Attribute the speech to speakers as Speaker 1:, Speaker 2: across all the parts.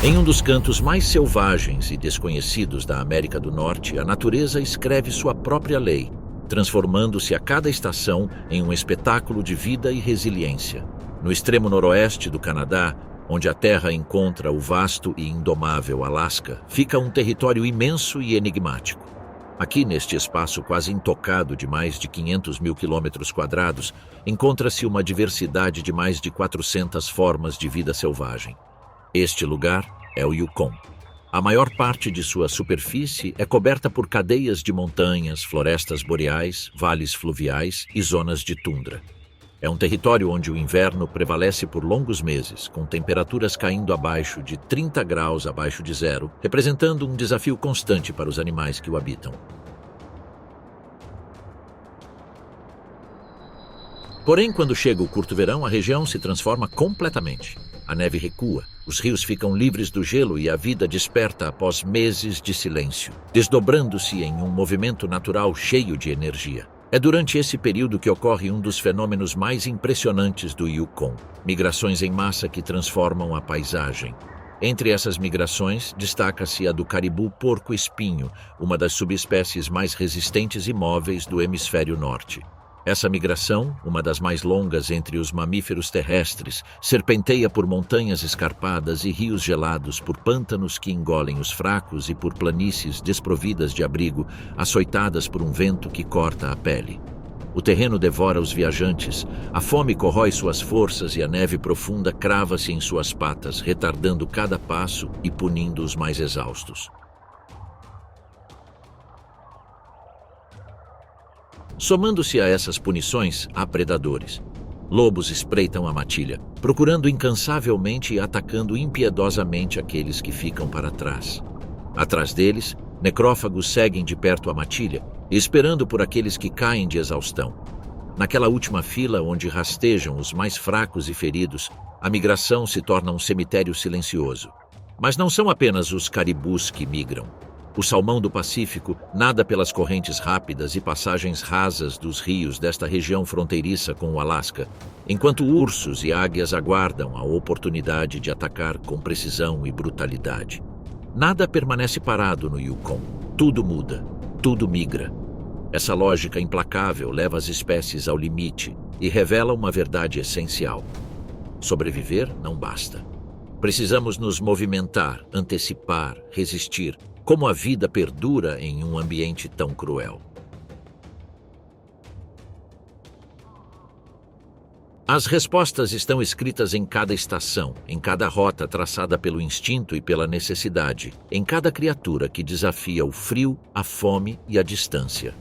Speaker 1: Em um dos cantos mais selvagens e desconhecidos da América do Norte, a natureza escreve sua própria lei, transformando-se a cada estação em um espetáculo de vida e resiliência. No extremo noroeste do Canadá, onde a Terra encontra o vasto e indomável Alasca, fica um território imenso e enigmático. Aqui, neste espaço quase intocado de mais de 500 mil quilômetros quadrados, encontra-se uma diversidade de mais de 400 formas de vida selvagem. Este lugar é o Yukon. A maior parte de sua superfície é coberta por cadeias de montanhas, florestas boreais, vales fluviais e zonas de tundra. É um território onde o inverno prevalece por longos meses, com temperaturas caindo abaixo de 30 graus abaixo de zero, representando um desafio constante para os animais que o habitam. Porém, quando chega o curto verão, a região se transforma completamente. A neve recua, os rios ficam livres do gelo e a vida desperta após meses de silêncio, desdobrando-se em um movimento natural cheio de energia. É durante esse período que ocorre um dos fenômenos mais impressionantes do Yukon, migrações em massa que transformam a paisagem. Entre essas migrações, destaca-se a do caribu porco-espinho, uma das subespécies mais resistentes e móveis do hemisfério norte. Essa migração, uma das mais longas entre os mamíferos terrestres, serpenteia por montanhas escarpadas e rios gelados, por pântanos que engolem os fracos e por planícies desprovidas de abrigo, açoitadas por um vento que corta a pele. O terreno devora os viajantes, a fome corrói suas forças e a neve profunda crava-se em suas patas, retardando cada passo e punindo os mais exaustos. Somando-se a essas punições, há predadores. Lobos espreitam a matilha, procurando incansavelmente e atacando impiedosamente aqueles que ficam para trás. Atrás deles, necrófagos seguem de perto a matilha, esperando por aqueles que caem de exaustão. Naquela última fila onde rastejam os mais fracos e feridos, a migração se torna um cemitério silencioso. Mas não são apenas os caribus que migram. O salmão do Pacífico nada pelas correntes rápidas e passagens rasas dos rios desta região fronteiriça com o Alasca, enquanto ursos e águias aguardam a oportunidade de atacar com precisão e brutalidade. Nada permanece parado no Yukon. Tudo muda, tudo migra. Essa lógica implacável leva as espécies ao limite e revela uma verdade essencial. Sobreviver não basta. Precisamos nos movimentar, antecipar, resistir. Como a vida perdura em um ambiente tão cruel. As respostas estão escritas em cada estação, em cada rota traçada pelo instinto e pela necessidade, em cada criatura que desafia o frio, a fome e a distância.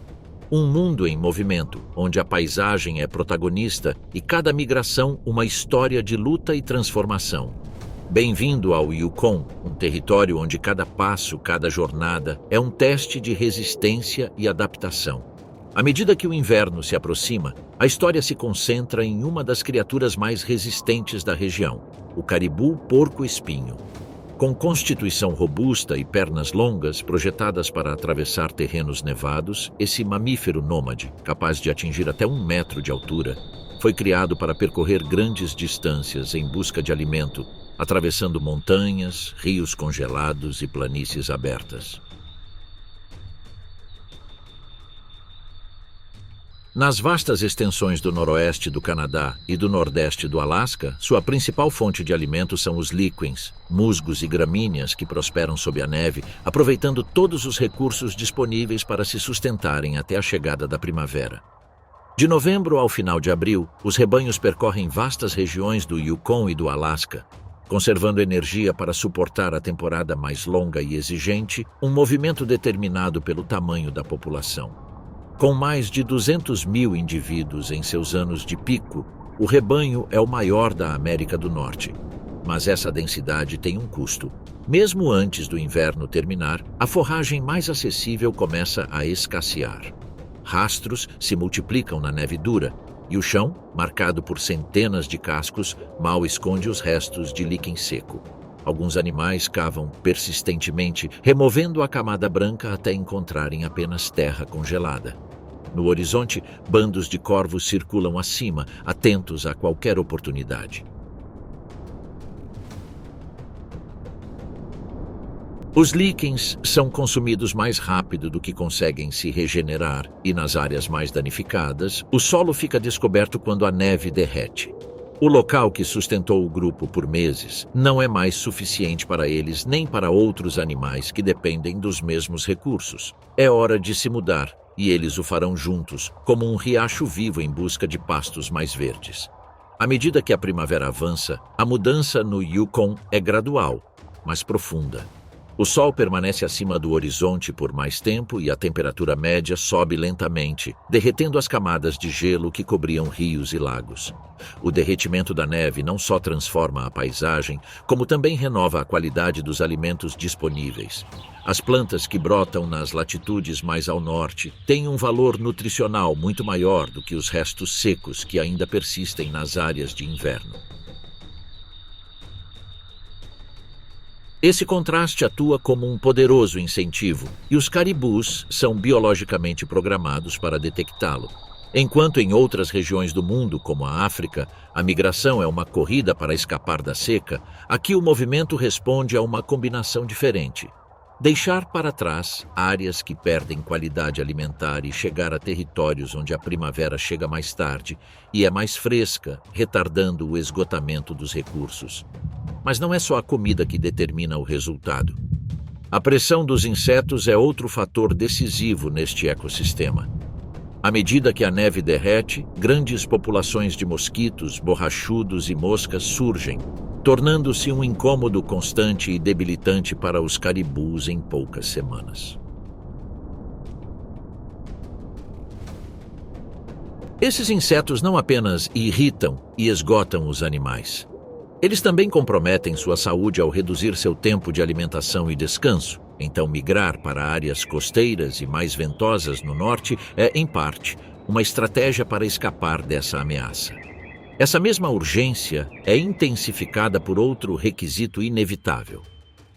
Speaker 1: Um mundo em movimento, onde a paisagem é protagonista e cada migração uma história de luta e transformação. Bem-vindo ao Yukon, um território onde cada passo, cada jornada é um teste de resistência e adaptação. À medida que o inverno se aproxima, a história se concentra em uma das criaturas mais resistentes da região, o caribu porco-espinho. Com constituição robusta e pernas longas projetadas para atravessar terrenos nevados, esse mamífero nômade, capaz de atingir até 1 metro de altura, foi criado para percorrer grandes distâncias em busca de alimento, atravessando montanhas, rios congelados e planícies abertas. Nas vastas extensões do noroeste do Canadá e do nordeste do Alasca, sua principal fonte de alimento são os liquens, musgos e gramíneas que prosperam sob a neve, aproveitando todos os recursos disponíveis para se sustentarem até a chegada da primavera. De novembro ao final de abril, os rebanhos percorrem vastas regiões do Yukon e do Alasca, conservando energia para suportar a temporada mais longa e exigente, um movimento determinado pelo tamanho da população. Com mais de 200 mil indivíduos em seus anos de pico, o rebanho é o maior da América do Norte. Mas essa densidade tem um custo. Mesmo antes do inverno terminar, a forragem mais acessível começa a escassear. Rastros se multiplicam na neve dura, e o chão, marcado por centenas de cascos, mal esconde os restos de líquen seco. Alguns animais cavam persistentemente, removendo a camada branca até encontrarem apenas terra congelada. No horizonte, bandos de corvos circulam acima, atentos a qualquer oportunidade. Os líquens são consumidos mais rápido do que conseguem se regenerar e, nas áreas mais danificadas, o solo fica descoberto quando a neve derrete. O local que sustentou o grupo por meses não é mais suficiente para eles nem para outros animais que dependem dos mesmos recursos. É hora de se mudar, e eles o farão juntos, como um riacho vivo em busca de pastos mais verdes. À medida que a primavera avança, a mudança no Yukon é gradual, mas profunda. O sol permanece acima do horizonte por mais tempo e a temperatura média sobe lentamente, derretendo as camadas de gelo que cobriam rios e lagos. O derretimento da neve não só transforma a paisagem, como também renova a qualidade dos alimentos disponíveis. As plantas que brotam nas latitudes mais ao norte têm um valor nutricional muito maior do que os restos secos que ainda persistem nas áreas de inverno. Esse contraste atua como um poderoso incentivo, e os caribus são biologicamente programados para detectá-lo. Enquanto em outras regiões do mundo, como a África, a migração é uma corrida para escapar da seca, aqui o movimento responde a uma combinação diferente. Deixar para trás áreas que perdem qualidade alimentar e chegar a territórios onde a primavera chega mais tarde e é mais fresca, retardando o esgotamento dos recursos. Mas não é só a comida que determina o resultado. A pressão dos insetos é outro fator decisivo neste ecossistema. À medida que a neve derrete, grandes populações de mosquitos, borrachudos e moscas surgem, tornando-se um incômodo constante e debilitante para os caribus em poucas semanas. Esses insetos não apenas irritam e esgotam os animais. Eles também comprometem sua saúde ao reduzir seu tempo de alimentação e descanso. Então, migrar para áreas costeiras e mais ventosas no norte é, em parte, uma estratégia para escapar dessa ameaça. Essa mesma urgência é intensificada por outro requisito inevitável.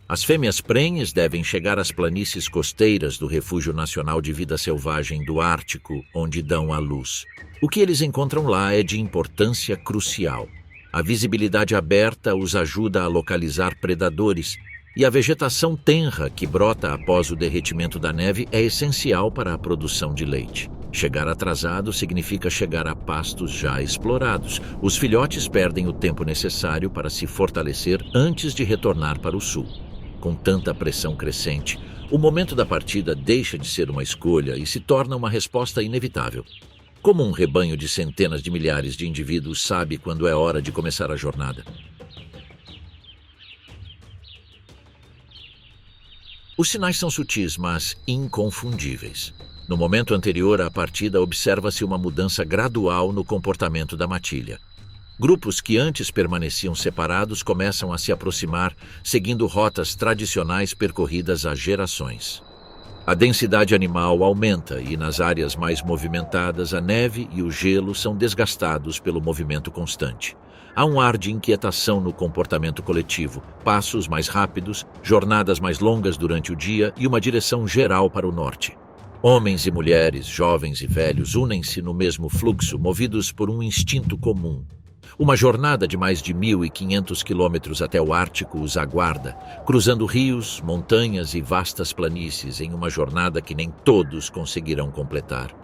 Speaker 1: As fêmeas prenhes devem chegar às planícies costeiras do Refúgio Nacional de Vida Selvagem do Ártico, onde dão à luz. O que eles encontram lá é de importância crucial. A visibilidade aberta os ajuda a localizar predadores, e a vegetação tenra que brota após o derretimento da neve é essencial para a produção de leite. Chegar atrasado significa chegar a pastos já explorados. Os filhotes perdem o tempo necessário para se fortalecer antes de retornar para o sul. Com tanta pressão crescente, o momento da partida deixa de ser uma escolha e se torna uma resposta inevitável. Como um rebanho de centenas de milhares de indivíduos sabe quando é hora de começar a jornada? Os sinais são sutis, mas inconfundíveis. No momento anterior à partida, observa-se uma mudança gradual no comportamento da matilha. Grupos que antes permaneciam separados começam a se aproximar, seguindo rotas tradicionais percorridas há gerações. A densidade animal aumenta e, nas áreas mais movimentadas, a neve e o gelo são desgastados pelo movimento constante. Há um ar de inquietação no comportamento coletivo, passos mais rápidos, jornadas mais longas durante o dia e uma direção geral para o norte. Homens e mulheres, jovens e velhos, unem-se no mesmo fluxo, movidos por um instinto comum. Uma jornada de mais de 1.500 quilômetros até o Ártico os aguarda, cruzando rios, montanhas e vastas planícies em uma jornada que nem todos conseguirão completar.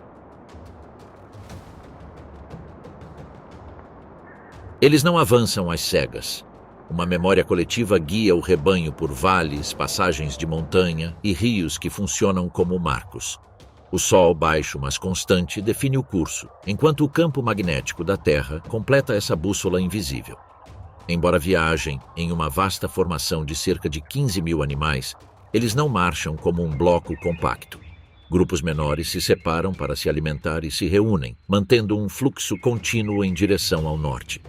Speaker 1: Eles não avançam às cegas. Uma memória coletiva guia o rebanho por vales, passagens de montanha e rios que funcionam como marcos. O sol, baixo mas constante, define o curso, enquanto o campo magnético da Terra completa essa bússola invisível. Embora viajem em uma vasta formação de cerca de 15.000 animais, eles não marcham como um bloco compacto. Grupos menores se separam para se alimentar e se reúnem, mantendo um fluxo contínuo em direção ao norte.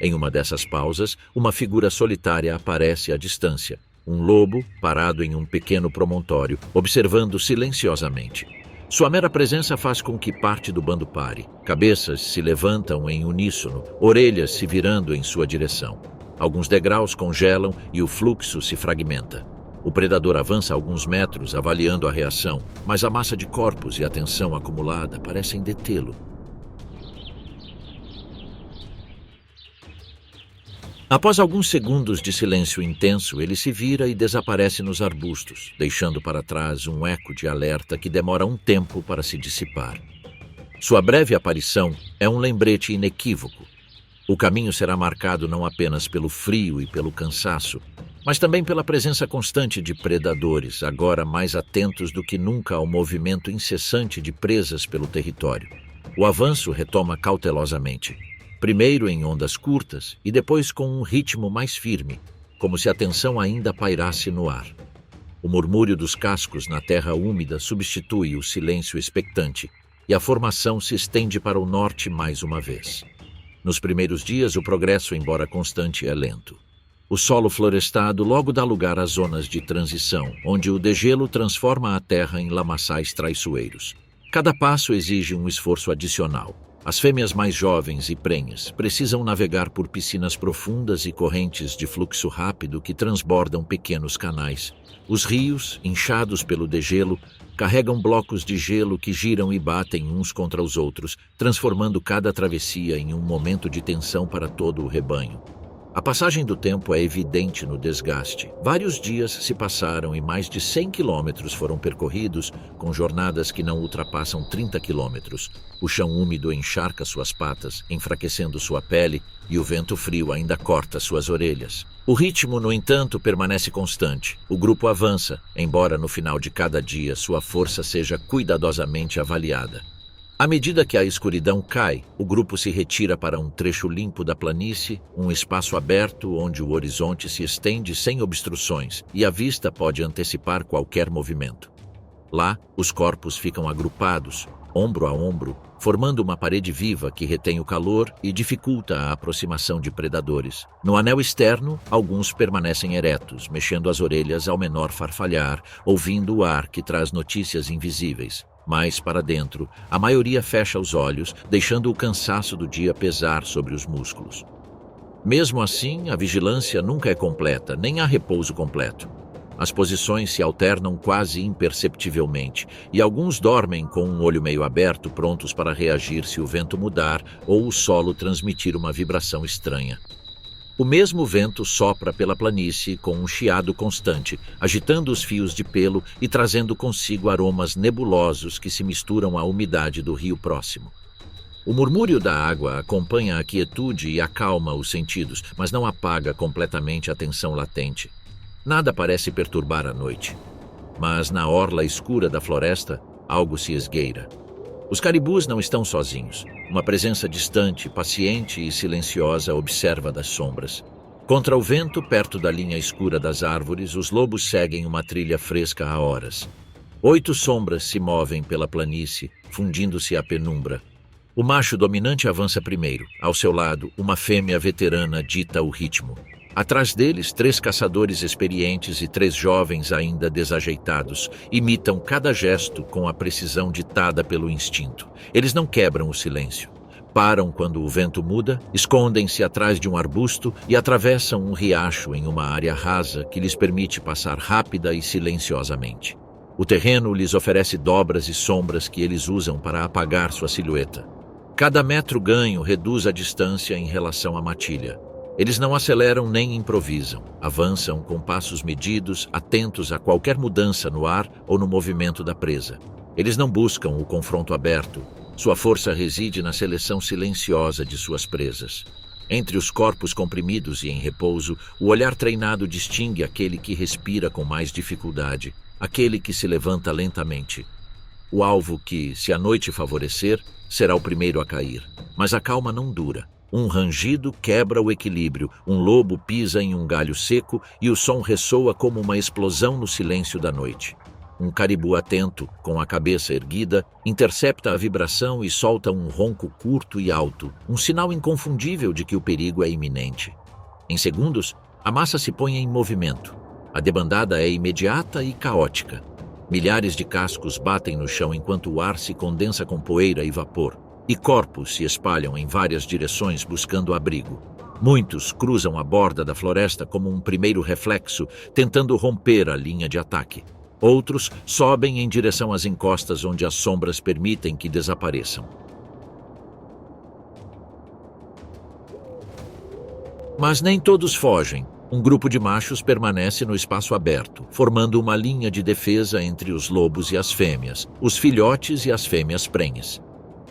Speaker 1: Em uma dessas pausas, uma figura solitária aparece à distância. Um lobo parado em um pequeno promontório, observando silenciosamente. Sua mera presença faz com que parte do bando pare. Cabeças se levantam em uníssono, orelhas se virando em sua direção. Alguns degraus congelam e o fluxo se fragmenta. O predador avança alguns metros, avaliando a reação, mas a massa de corpos e a tensão acumulada parecem detê-lo. Após alguns segundos de silêncio intenso, ele se vira e desaparece nos arbustos, deixando para trás um eco de alerta que demora um tempo para se dissipar. Sua breve aparição é um lembrete inequívoco. O caminho será marcado não apenas pelo frio e pelo cansaço, mas também pela presença constante de predadores, agora mais atentos do que nunca ao movimento incessante de presas pelo território. O avanço retoma cautelosamente, primeiro em ondas curtas e depois com um ritmo mais firme, como se a tensão ainda pairasse no ar. O murmúrio dos cascos na terra úmida substitui o silêncio expectante e a formação se estende para o norte mais uma vez. Nos primeiros dias, o progresso, embora constante, é lento. O solo florestado logo dá lugar às zonas de transição, onde o degelo transforma a terra em lamaçais traiçoeiros. Cada passo exige um esforço adicional. As fêmeas mais jovens e prenhes precisam navegar por piscinas profundas e correntes de fluxo rápido que transbordam pequenos canais. Os rios, inchados pelo degelo, carregam blocos de gelo que giram e batem uns contra os outros, transformando cada travessia em um momento de tensão para todo o rebanho. A passagem do tempo é evidente no desgaste. Vários dias se passaram e mais de 100 quilômetros foram percorridos, com jornadas que não ultrapassam 30 quilômetros. O chão úmido encharca suas patas, enfraquecendo sua pele, e o vento frio ainda corta suas orelhas. O ritmo, no entanto, permanece constante. O grupo avança, embora no final de cada dia sua força seja cuidadosamente avaliada. À medida que a escuridão cai, o grupo se retira para um trecho limpo da planície, um espaço aberto onde o horizonte se estende sem obstruções e a vista pode antecipar qualquer movimento. Lá, os corpos ficam agrupados, ombro a ombro, formando uma parede viva que retém o calor e dificulta a aproximação de predadores. No anel externo, alguns permanecem eretos, mexendo as orelhas ao menor farfalhar, ouvindo o ar que traz notícias invisíveis. Mais para dentro, a maioria fecha os olhos, deixando o cansaço do dia pesar sobre os músculos. Mesmo assim, a vigilância nunca é completa, nem há repouso completo. As posições se alternam quase imperceptivelmente, e alguns dormem com um olho meio aberto, prontos para reagir se o vento mudar ou o solo transmitir uma vibração estranha. O mesmo vento sopra pela planície com um chiado constante, agitando os fios de pelo e trazendo consigo aromas nebulosos que se misturam à umidade do rio próximo. O murmúrio da água acompanha a quietude e acalma os sentidos, mas não apaga completamente a tensão latente. Nada parece perturbar a noite. Mas na orla escura da floresta, algo se esgueira. Os caribus não estão sozinhos. Uma presença distante, paciente e silenciosa observa das sombras. Contra o vento, perto da linha escura das árvores, os lobos seguem uma trilha fresca há horas. 8 sombras se movem pela planície, fundindo-se à penumbra. O macho dominante avança primeiro. Ao seu lado, uma fêmea veterana dita o ritmo. Atrás deles, 3 caçadores experientes e 3 jovens ainda desajeitados imitam cada gesto com a precisão ditada pelo instinto. Eles não quebram o silêncio. Param quando o vento muda, escondem-se atrás de um arbusto e atravessam um riacho em uma área rasa que lhes permite passar rápida e silenciosamente. O terreno lhes oferece dobras e sombras que eles usam para apagar sua silhueta. Cada metro ganho reduz a distância em relação à matilha. Eles não aceleram nem improvisam, avançam com passos medidos, atentos a qualquer mudança no ar ou no movimento da presa. Eles não buscam o confronto aberto. Sua força reside na seleção silenciosa de suas presas. Entre os corpos comprimidos e em repouso, o olhar treinado distingue aquele que respira com mais dificuldade, aquele que se levanta lentamente. O alvo que, se a noite favorecer, será o primeiro a cair. Mas a calma não dura. Um rangido quebra o equilíbrio, um lobo pisa em um galho seco e o som ressoa como uma explosão no silêncio da noite. Um caribu atento, com a cabeça erguida, intercepta a vibração e solta um ronco curto e alto, um sinal inconfundível de que o perigo é iminente. Em segundos, a massa se põe em movimento. A debandada é imediata e caótica. Milhares de cascos batem no chão enquanto o ar se condensa com poeira e vapor. E corpos se espalham em várias direções buscando abrigo. Muitos cruzam a borda da floresta como um primeiro reflexo, tentando romper a linha de ataque. Outros sobem em direção às encostas onde as sombras permitem que desapareçam. Mas nem todos fogem. Um grupo de machos permanece no espaço aberto, formando uma linha de defesa entre os lobos e as fêmeas, os filhotes e as fêmeas prenhes.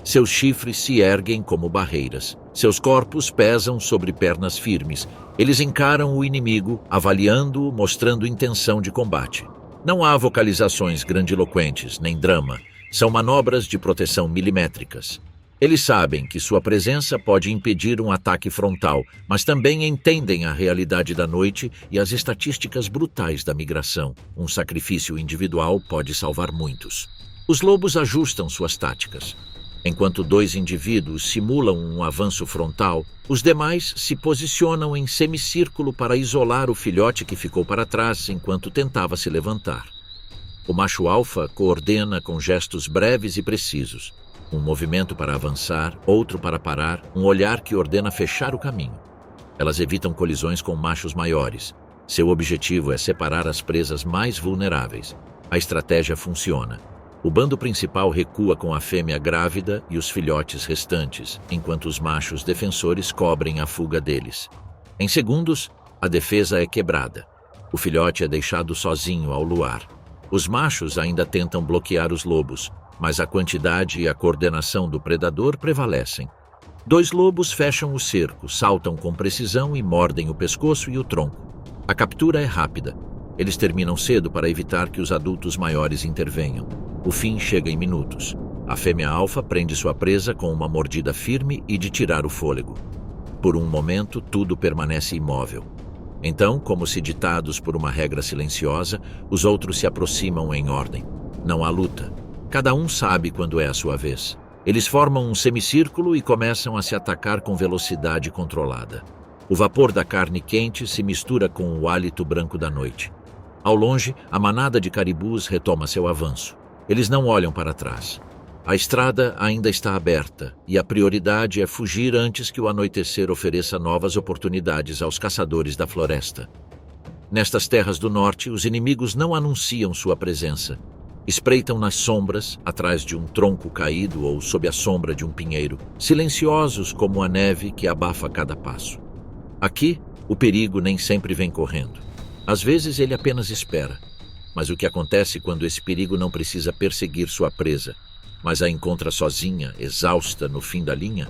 Speaker 1: Seus chifres se erguem como barreiras. Seus corpos pesam sobre pernas firmes. Eles encaram o inimigo, avaliando-o, mostrando intenção de combate. Não há vocalizações grandiloquentes, nem drama. São manobras de proteção milimétricas. Eles sabem que sua presença pode impedir um ataque frontal, mas também entendem a realidade da noite e as estatísticas brutais da migração. Um sacrifício individual pode salvar muitos. Os lobos ajustam suas táticas. Enquanto dois indivíduos simulam um avanço frontal, os demais se posicionam em semicírculo para isolar o filhote que ficou para trás enquanto tentava se levantar. O macho alfa coordena com gestos breves e precisos. Um movimento para avançar, outro para parar, um olhar que ordena fechar o caminho. Elas evitam colisões com machos maiores. Seu objetivo é separar as presas mais vulneráveis. A estratégia funciona. O bando principal recua com a fêmea grávida e os filhotes restantes, enquanto os machos defensores cobrem a fuga deles. Em segundos, a defesa é quebrada. O filhote é deixado sozinho ao luar. Os machos ainda tentam bloquear os lobos, mas a quantidade e a coordenação do predador prevalecem. Dois lobos fecham o cerco, saltam com precisão e mordem o pescoço e o tronco. A captura é rápida. Eles terminam cedo para evitar que os adultos maiores intervenham. O fim chega em minutos. A fêmea alfa prende sua presa com uma mordida firme e de tirar o fôlego. Por um momento, tudo permanece imóvel. Então, como se ditados por uma regra silenciosa, os outros se aproximam em ordem. Não há luta. Cada um sabe quando é a sua vez. Eles formam um semicírculo e começam a se atacar com velocidade controlada. O vapor da carne quente se mistura com o hálito branco da noite. Ao longe, a manada de caribus retoma seu avanço. Eles não olham para trás. A estrada ainda está aberta e a prioridade é fugir antes que o anoitecer ofereça novas oportunidades aos caçadores da floresta. Nestas terras do norte, os inimigos não anunciam sua presença. Espreitam nas sombras, atrás de um tronco caído ou sob a sombra de um pinheiro, silenciosos como a neve que abafa cada passo. Aqui, o perigo nem sempre vem correndo. Às vezes ele apenas espera. Mas o que acontece quando esse perigo não precisa perseguir sua presa, mas a encontra sozinha, exausta no fim da linha?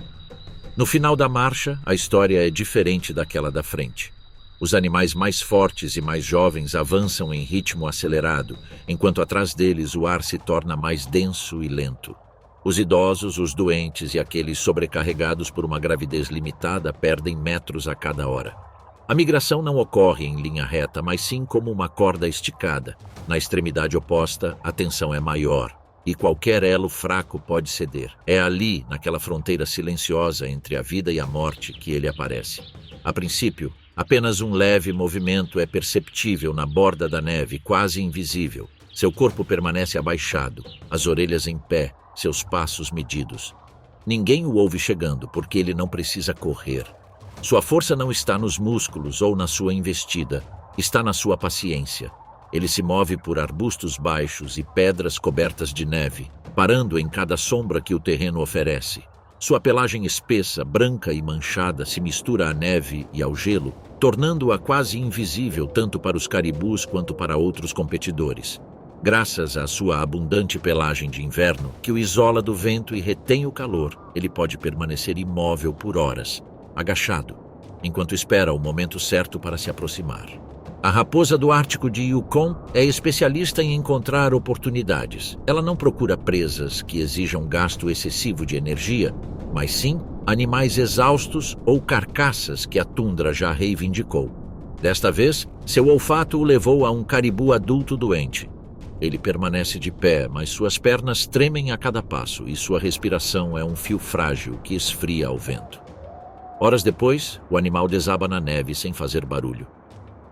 Speaker 1: No final da marcha, a história é diferente daquela da frente. Os animais mais fortes e mais jovens avançam em ritmo acelerado, enquanto atrás deles o ar se torna mais denso e lento. Os idosos, os doentes e aqueles sobrecarregados por uma gravidez limitada perdem metros a cada hora. A migração não ocorre em linha reta, mas sim como uma corda esticada. Na extremidade oposta, a tensão é maior, e qualquer elo fraco pode ceder. É ali, naquela fronteira silenciosa entre a vida e a morte, que ele aparece. A princípio, apenas um leve movimento é perceptível na borda da neve, quase invisível. Seu corpo permanece abaixado, as orelhas em pé, seus passos medidos. Ninguém o ouve chegando, porque ele não precisa correr. Sua força não está nos músculos ou na sua investida, está na sua paciência. Ele se move por arbustos baixos e pedras cobertas de neve, parando em cada sombra que o terreno oferece. Sua pelagem espessa, branca e manchada se mistura à neve e ao gelo, tornando-a quase invisível tanto para os caribus quanto para outros competidores. Graças à sua abundante pelagem de inverno, que o isola do vento e retém o calor, ele pode permanecer imóvel por horas, agachado, enquanto espera o momento certo para se aproximar. A raposa do Ártico de Yukon é especialista em encontrar oportunidades. Ela não procura presas que exijam gasto excessivo de energia, mas sim animais exaustos ou carcaças que a tundra já reivindicou. Desta vez, seu olfato o levou a um caribu adulto doente. Ele permanece de pé, mas suas pernas tremem a cada passo e sua respiração é um fio frágil que esfria ao vento. Horas depois, o animal desaba na neve sem fazer barulho.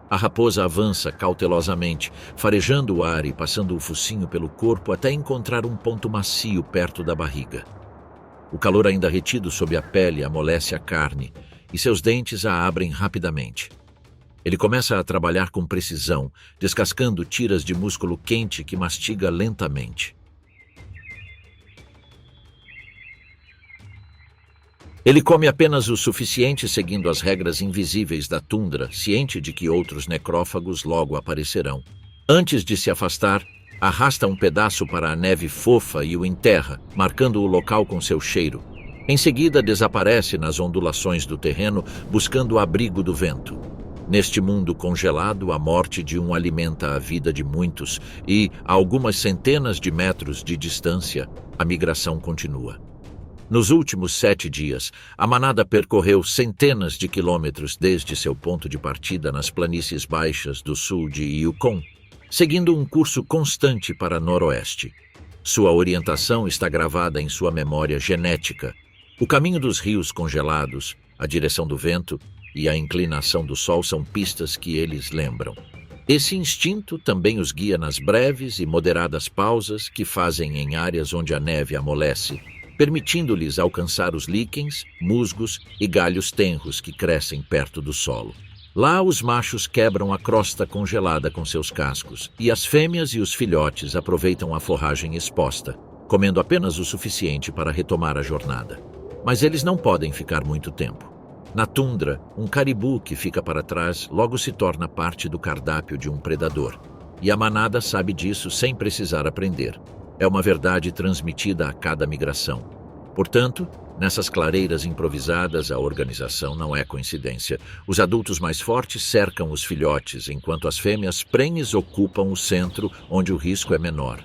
Speaker 1: A raposa avança cautelosamente, farejando o ar e passando o focinho pelo corpo até encontrar um ponto macio perto da barriga. O calor ainda retido sob a pele amolece a carne e seus dentes a abrem rapidamente. Ele começa a trabalhar com precisão, descascando tiras de músculo quente que mastiga lentamente. Ele come apenas o suficiente seguindo as regras invisíveis da tundra, ciente de que outros necrófagos logo aparecerão. Antes de se afastar, arrasta um pedaço para a neve fofa e o enterra, marcando o local com seu cheiro. Em seguida, desaparece nas ondulações do terreno, buscando o abrigo do vento. Neste mundo congelado, a morte de um alimenta a vida de muitos e, a algumas centenas de metros de distância, a migração continua. Nos últimos 7 dias, a manada percorreu centenas de quilômetros desde seu ponto de partida nas planícies baixas do sul de Yukon, seguindo um curso constante para noroeste. Sua orientação está gravada em sua memória genética. O caminho dos rios congelados, a direção do vento e a inclinação do sol são pistas que eles lembram. Esse instinto também os guia nas breves e moderadas pausas que fazem em áreas onde a neve amolece, permitindo-lhes alcançar os líquens, musgos e galhos tenros que crescem perto do solo. Lá, os machos quebram a crosta congelada com seus cascos, e as fêmeas e os filhotes aproveitam a forragem exposta, comendo apenas o suficiente para retomar a jornada. Mas eles não podem ficar muito tempo. Na tundra, um caribu que fica para trás logo se torna parte do cardápio de um predador, e a manada sabe disso sem precisar aprender. É uma verdade transmitida a cada migração. Portanto, nessas clareiras improvisadas, a organização não é coincidência. Os adultos mais fortes cercam os filhotes, enquanto as fêmeas prenhes ocupam o centro, onde o risco é menor.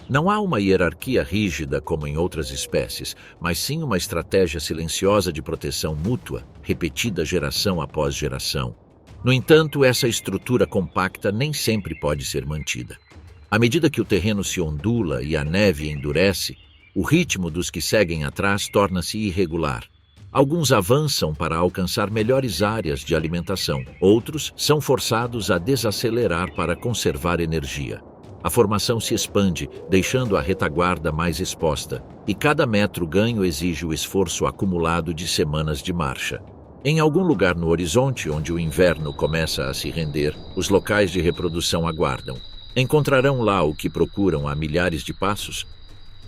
Speaker 1: Não há uma hierarquia rígida como em outras espécies, mas sim uma estratégia silenciosa de proteção mútua, repetida geração após geração. No entanto, essa estrutura compacta nem sempre pode ser mantida. À medida que o terreno se ondula e a neve endurece, o ritmo dos que seguem atrás torna-se irregular. Alguns avançam para alcançar melhores áreas de alimentação, outros são forçados a desacelerar para conservar energia. A formação se expande, deixando a retaguarda mais exposta, e cada metro ganho exige o esforço acumulado de semanas de marcha. Em algum lugar no horizonte, onde o inverno começa a se render, os locais de reprodução aguardam. Encontrarão lá o que procuram a milhares de passos?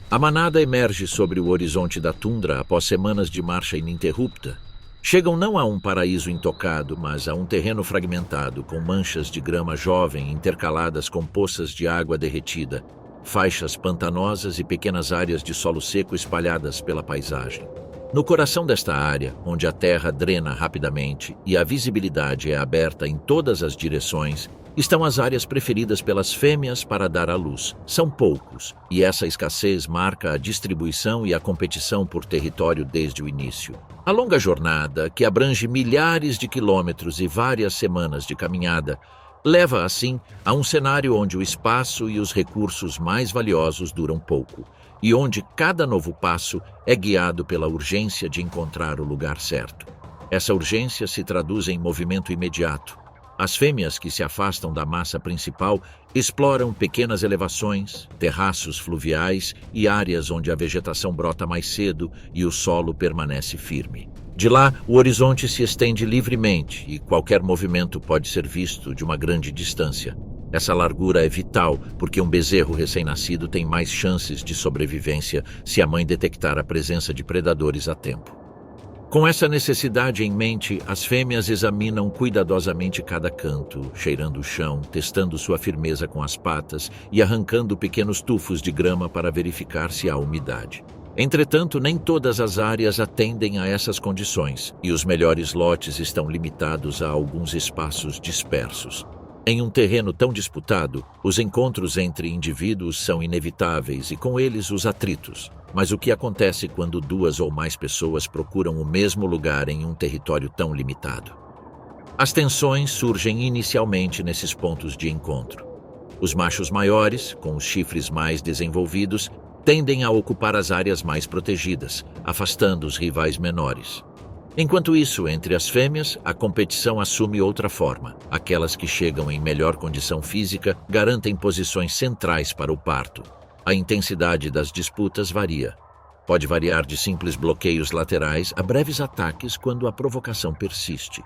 Speaker 1: A manada emerge sobre o horizonte da tundra após semanas de marcha ininterrupta. Chegam não a um paraíso intocado, mas a um terreno fragmentado, com manchas de grama jovem intercaladas com poças de água derretida, faixas pantanosas e pequenas áreas de solo seco espalhadas pela paisagem. No coração desta área, onde a terra drena rapidamente e a visibilidade é aberta em todas as direções, estão as áreas preferidas pelas fêmeas para dar à luz. São poucos, e essa escassez marca a distribuição e a competição por território desde o início. A longa jornada, que abrange milhares de quilômetros e várias semanas de caminhada, leva, assim, a um cenário onde o espaço e os recursos mais valiosos duram pouco, e onde cada novo passo é guiado pela urgência de encontrar o lugar certo. Essa urgência se traduz em movimento imediato. As fêmeas que se afastam da massa principal exploram pequenas elevações, terraços fluviais e áreas onde a vegetação brota mais cedo e o solo permanece firme. De lá, o horizonte se estende livremente e qualquer movimento pode ser visto de uma grande distância. Essa largura é vital porque um bezerro recém-nascido tem mais chances de sobrevivência se a mãe detectar a presença de predadores a tempo. Com essa necessidade em mente, as fêmeas examinam cuidadosamente cada canto, cheirando o chão, testando sua firmeza com as patas e arrancando pequenos tufos de grama para verificar se há umidade. Entretanto, nem todas as áreas atendem a essas condições, e os melhores lotes estão limitados a alguns espaços dispersos. Em um terreno tão disputado, os encontros entre indivíduos são inevitáveis e com eles os atritos. Mas o que acontece quando 2 ou mais pessoas procuram o mesmo lugar em um território tão limitado? As tensões surgem inicialmente nesses pontos de encontro. Os machos maiores, com os chifres mais desenvolvidos, tendem a ocupar as áreas mais protegidas, afastando os rivais menores. Enquanto isso, entre as fêmeas, a competição assume outra forma. Aquelas que chegam em melhor condição física garantem posições centrais para o parto. A intensidade das disputas varia. Pode variar de simples bloqueios laterais a breves ataques quando a provocação persiste.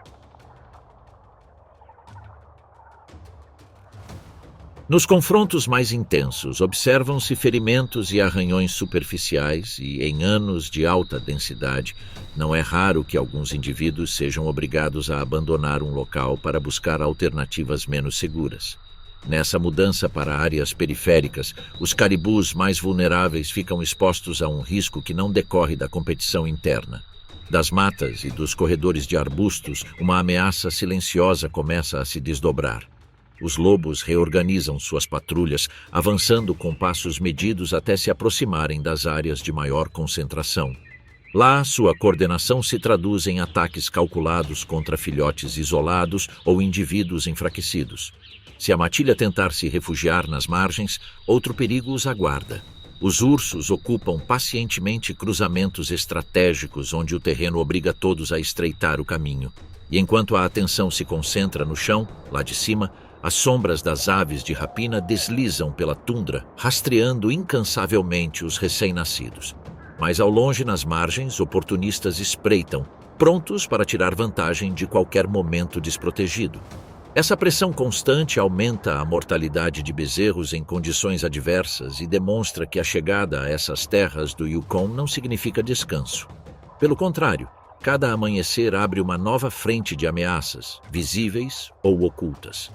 Speaker 1: Nos confrontos mais intensos, observam-se ferimentos e arranhões superficiais e, em anos de alta densidade, não é raro que alguns indivíduos sejam obrigados a abandonar um local para buscar alternativas menos seguras. Nessa mudança para áreas periféricas, os caribus mais vulneráveis ficam expostos a um risco que não decorre da competição interna. Das matas e dos corredores de arbustos, uma ameaça silenciosa começa a se desdobrar. Os lobos reorganizam suas patrulhas, avançando com passos medidos até se aproximarem das áreas de maior concentração. Lá, sua coordenação se traduz em ataques calculados contra filhotes isolados ou indivíduos enfraquecidos. Se a matilha tentar se refugiar nas margens, outro perigo os aguarda. Os ursos ocupam pacientemente cruzamentos estratégicos onde o terreno obriga todos a estreitar o caminho. E enquanto a atenção se concentra no chão, lá de cima, as sombras das aves de rapina deslizam pela tundra, rastreando incansavelmente os recém-nascidos. Mas ao longe, nas margens, oportunistas espreitam, prontos para tirar vantagem de qualquer momento desprotegido. Essa pressão constante aumenta a mortalidade de bezerros em condições adversas e demonstra que a chegada a essas terras do Yukon não significa descanso. Pelo contrário, cada amanhecer abre uma nova frente de ameaças, visíveis ou ocultas.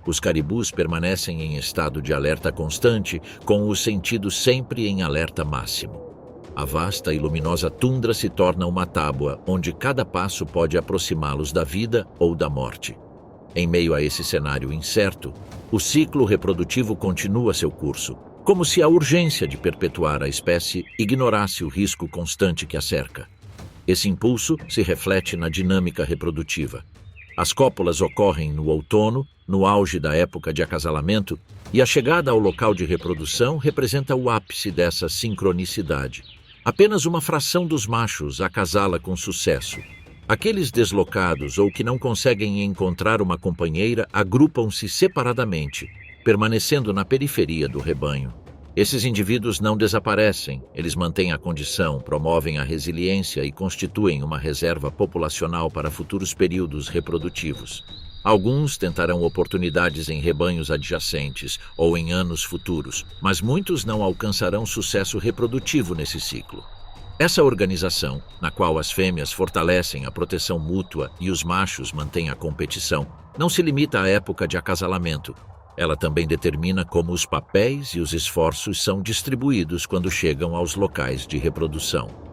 Speaker 1: Os caribus permanecem em estado de alerta constante, com os sentidos sempre em alerta máximo. A vasta e luminosa tundra se torna uma tábua onde cada passo pode aproximá-los da vida ou da morte. Em meio a esse cenário incerto, o ciclo reprodutivo continua seu curso, como se a urgência de perpetuar a espécie ignorasse o risco constante que a cerca. Esse impulso se reflete na dinâmica reprodutiva. As cópulas ocorrem no outono, no auge da época de acasalamento, e a chegada ao local de reprodução representa o ápice dessa sincronicidade. Apenas uma fração dos machos acasala com sucesso. Aqueles deslocados ou que não conseguem encontrar uma companheira agrupam-se separadamente, permanecendo na periferia do rebanho. Esses indivíduos não desaparecem, eles mantêm a condição, promovem a resiliência e constituem uma reserva populacional para futuros períodos reprodutivos. Alguns tentarão oportunidades em rebanhos adjacentes ou em anos futuros, mas muitos não alcançarão sucesso reprodutivo nesse ciclo. Essa organização, na qual as fêmeas fortalecem a proteção mútua e os machos mantêm a competição, não se limita à época de acasalamento. Ela também determina como os papéis e os esforços são distribuídos quando chegam aos locais de reprodução.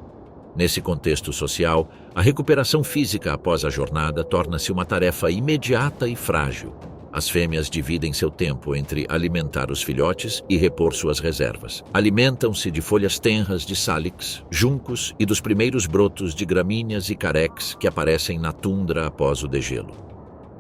Speaker 1: Nesse contexto social, a recuperação física após a jornada torna-se uma tarefa imediata e frágil. As fêmeas dividem seu tempo entre alimentar os filhotes e repor suas reservas. Alimentam-se de folhas tenras de sálix, juncos e dos primeiros brotos de gramíneas e carex que aparecem na tundra após o degelo.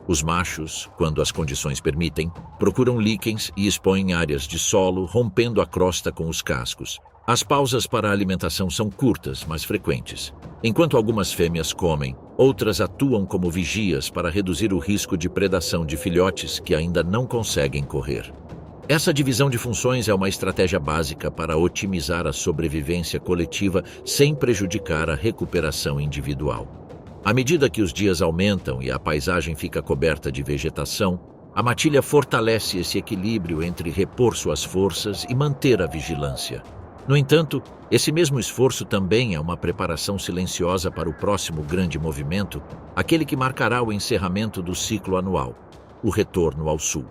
Speaker 1: Os machos, quando as condições permitem, procuram líquens e expõem áreas de solo, rompendo a crosta com os cascos. As pausas para a alimentação são curtas, mas frequentes. Enquanto algumas fêmeas comem, outras atuam como vigias para reduzir o risco de predação de filhotes que ainda não conseguem correr. Essa divisão de funções é uma estratégia básica para otimizar a sobrevivência coletiva sem prejudicar a recuperação individual. À medida que os dias aumentam e a paisagem fica coberta de vegetação, a matilha fortalece esse equilíbrio entre repor suas forças e manter a vigilância. No entanto, esse mesmo esforço também é uma preparação silenciosa para o próximo grande movimento, aquele que marcará o encerramento do ciclo anual, o retorno ao sul.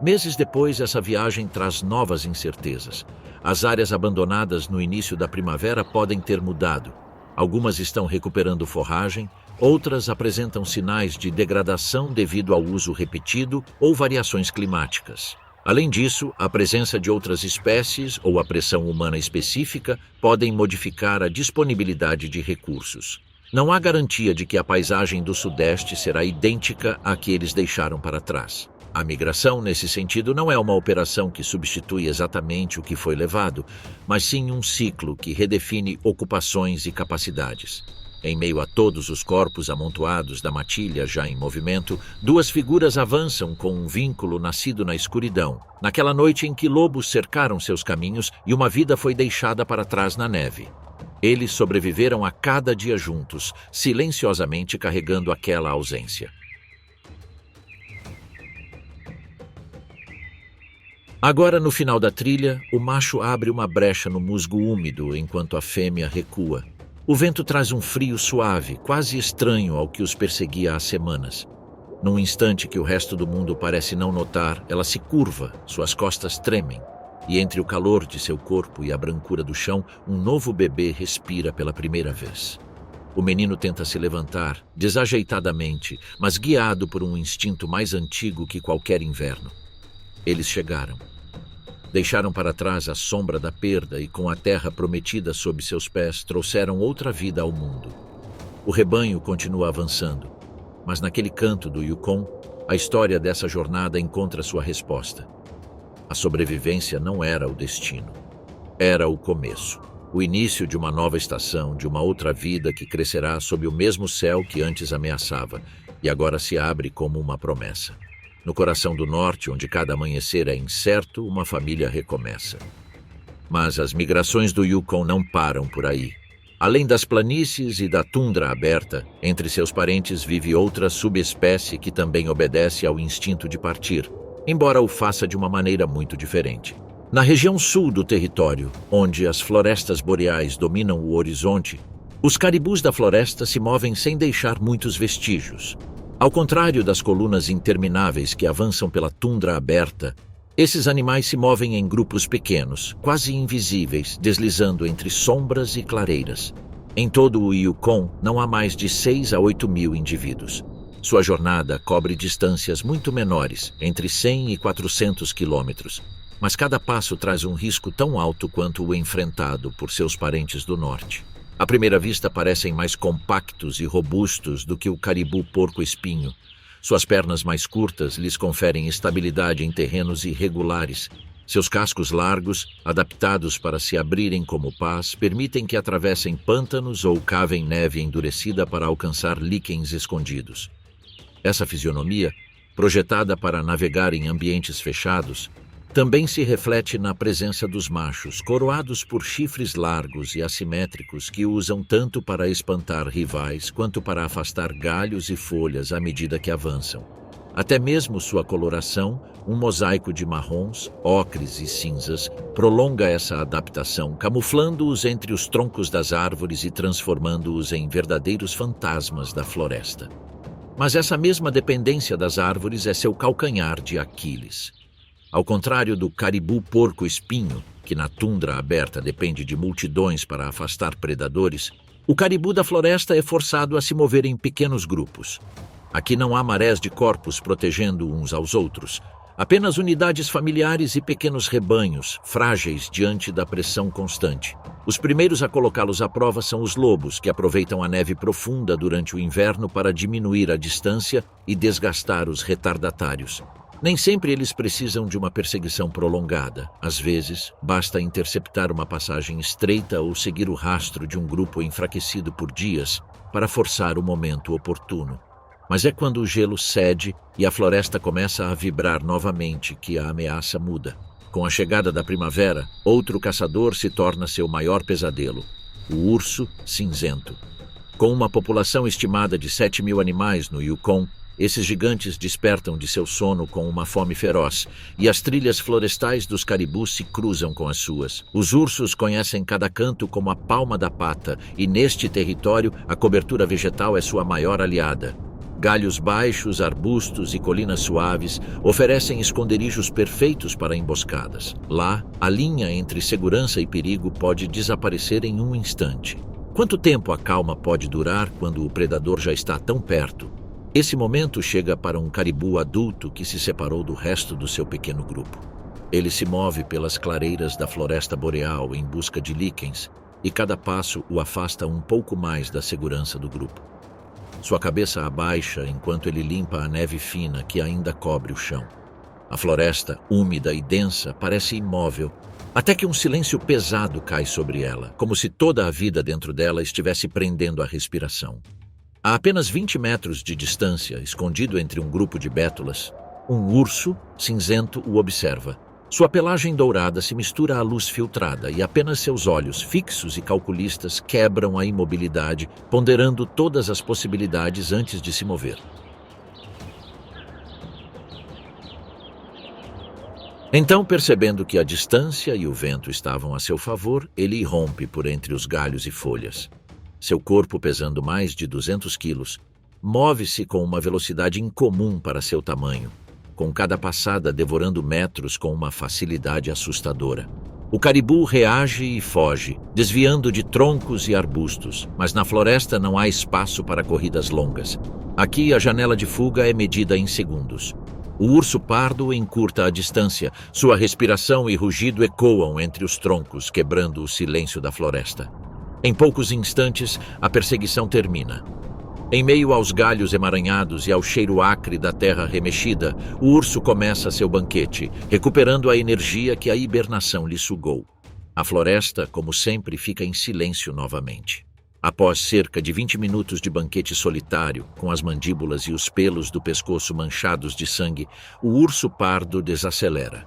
Speaker 1: Meses depois, essa viagem traz novas incertezas. As áreas abandonadas no início da primavera podem ter mudado. Algumas estão recuperando forragem, outras apresentam sinais de degradação devido ao uso repetido ou variações climáticas. Além disso, a presença de outras espécies ou a pressão humana específica podem modificar a disponibilidade de recursos. Não há garantia de que a paisagem do Sudeste será idêntica à que eles deixaram para trás. A migração, nesse sentido, não é uma operação que substitui exatamente o que foi levado, mas sim um ciclo que redefine ocupações e capacidades. Em meio a todos os corpos amontoados da matilha já em movimento, duas figuras avançam com um vínculo nascido na escuridão, naquela noite em que lobos cercaram seus caminhos e uma vida foi deixada para trás na neve. Eles sobreviveram a cada dia juntos, silenciosamente carregando aquela ausência. Agora, no final da trilha, o macho abre uma brecha no musgo úmido enquanto a fêmea recua. O vento traz um frio suave, quase estranho ao que os perseguia há semanas. Num instante que o resto do mundo parece não notar, ela se curva, suas costas tremem, e entre o calor de seu corpo e a brancura do chão, um novo bebê respira pela primeira vez. O menino tenta se levantar, desajeitadamente, mas guiado por um instinto mais antigo que qualquer inverno. Eles chegaram. Deixaram para trás a sombra da perda e, com a terra prometida sob seus pés, trouxeram outra vida ao mundo. O rebanho continua avançando, mas naquele canto do Yukon, a história dessa jornada encontra sua resposta. A sobrevivência não era o destino. Era o começo. O início de uma nova estação, de uma outra vida que crescerá sob o mesmo céu que antes ameaçava, e agora se abre como uma promessa. No coração do norte, onde cada amanhecer é incerto, uma família recomeça. Mas as migrações do Yukon não param por aí. Além das planícies e da tundra aberta, entre seus parentes vive outra subespécie que também obedece ao instinto de partir, embora o faça de uma maneira muito diferente. Na região sul do território, onde as florestas boreais dominam o horizonte, os caribus da floresta se movem sem deixar muitos vestígios. Ao contrário das colunas intermináveis que avançam pela tundra aberta, esses animais se movem em grupos pequenos, quase invisíveis, deslizando entre sombras e clareiras. Em todo o Yukon, não há mais de 6 a 8 mil indivíduos. Sua jornada cobre distâncias muito menores, entre 100 e 400 quilômetros, mas cada passo traz um risco tão alto quanto o enfrentado por seus parentes do norte. À primeira vista, parecem mais compactos e robustos do que o caribu porco-espinho. Suas pernas mais curtas lhes conferem estabilidade em terrenos irregulares. Seus cascos largos, adaptados para se abrirem como pás, permitem que atravessem pântanos ou cavem neve endurecida para alcançar líquens escondidos. Essa fisionomia, projetada para navegar em ambientes fechados, também se reflete na presença dos machos, coroados por chifres largos e assimétricos que usam tanto para espantar rivais quanto para afastar galhos e folhas à medida que avançam. Até mesmo sua coloração, um mosaico de marrons, ocres e cinzas, prolonga essa adaptação, camuflando-os entre os troncos das árvores e transformando-os em verdadeiros fantasmas da floresta. Mas essa mesma dependência das árvores é seu calcanhar de Aquiles. Ao contrário do caribu porco-espinho, que na tundra aberta depende de multidões para afastar predadores, o caribu da floresta é forçado a se mover em pequenos grupos. Aqui não há marés de corpos protegendo uns aos outros, apenas unidades familiares e pequenos rebanhos, frágeis diante da pressão constante. Os primeiros a colocá-los à prova são os lobos, que aproveitam a neve profunda durante o inverno para diminuir a distância e desgastar os retardatários. Nem sempre eles precisam de uma perseguição prolongada. Às vezes, basta interceptar uma passagem estreita ou seguir o rastro de um grupo enfraquecido por dias para forçar o momento oportuno. Mas é quando o gelo cede e a floresta começa a vibrar novamente que a ameaça muda. Com a chegada da primavera, outro caçador se torna seu maior pesadelo, o urso cinzento. Com uma população estimada de 7 mil animais no Yukon, esses gigantes despertam de seu sono com uma fome feroz, e as trilhas florestais dos caribus se cruzam com as suas. Os ursos conhecem cada canto como a palma da pata, e neste território a cobertura vegetal é sua maior aliada. Galhos baixos, arbustos e colinas suaves oferecem esconderijos perfeitos para emboscadas. Lá, a linha entre segurança e perigo pode desaparecer em um instante. Quanto tempo a calma pode durar quando o predador já está tão perto? Esse momento chega para um caribu adulto que se separou do resto do seu pequeno grupo. Ele se move pelas clareiras da floresta boreal em busca de líquens, e cada passo o afasta um pouco mais da segurança do grupo. Sua cabeça abaixa enquanto ele limpa a neve fina que ainda cobre o chão. A floresta, úmida e densa, parece imóvel, até que um silêncio pesado cai sobre ela, como se toda a vida dentro dela estivesse prendendo a respiração. A apenas 20 metros de distância, escondido entre um grupo de bétulas, um urso cinzento o observa. Sua pelagem dourada se mistura à luz filtrada e apenas seus olhos, fixos e calculistas, quebram a imobilidade, ponderando todas as possibilidades antes de se mover. Então, percebendo que a distância e o vento estavam a seu favor, ele irrompe por entre os galhos e folhas. Seu corpo, pesando mais de 200 quilos, move-se com uma velocidade incomum para seu tamanho, com cada passada devorando metros com uma facilidade assustadora. O caribu reage e foge, desviando de troncos e arbustos, mas na floresta não há espaço para corridas longas. Aqui a janela de fuga é medida em segundos. O urso pardo encurta a distância, sua respiração e rugido ecoam entre os troncos, quebrando o silêncio da floresta. Em poucos instantes, a perseguição termina. Em meio aos galhos emaranhados e ao cheiro acre da terra remexida, o urso começa seu banquete, recuperando a energia que a hibernação lhe sugou. A floresta, como sempre, fica em silêncio novamente. Após cerca de 20 minutos de banquete solitário, com as mandíbulas e os pelos do pescoço manchados de sangue, o urso pardo desacelera.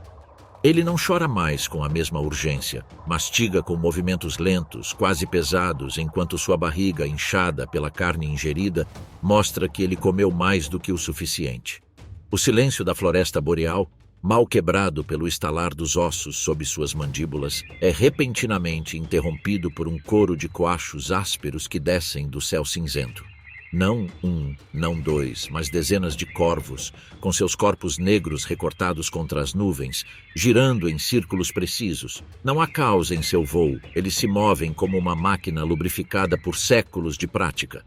Speaker 1: Ele não chora mais com a mesma urgência, mastiga com movimentos lentos, quase pesados, enquanto sua barriga, inchada pela carne ingerida, mostra que ele comeu mais do que o suficiente. O silêncio da floresta boreal, mal quebrado pelo estalar dos ossos sob suas mandíbulas, é repentinamente interrompido por um coro de coachos ásperos que descem do céu cinzento. Não um, não dois, mas dezenas de corvos, com seus corpos negros recortados contra as nuvens, girando em círculos precisos. Não há causa em seu voo, eles se movem como uma máquina lubrificada por séculos de prática.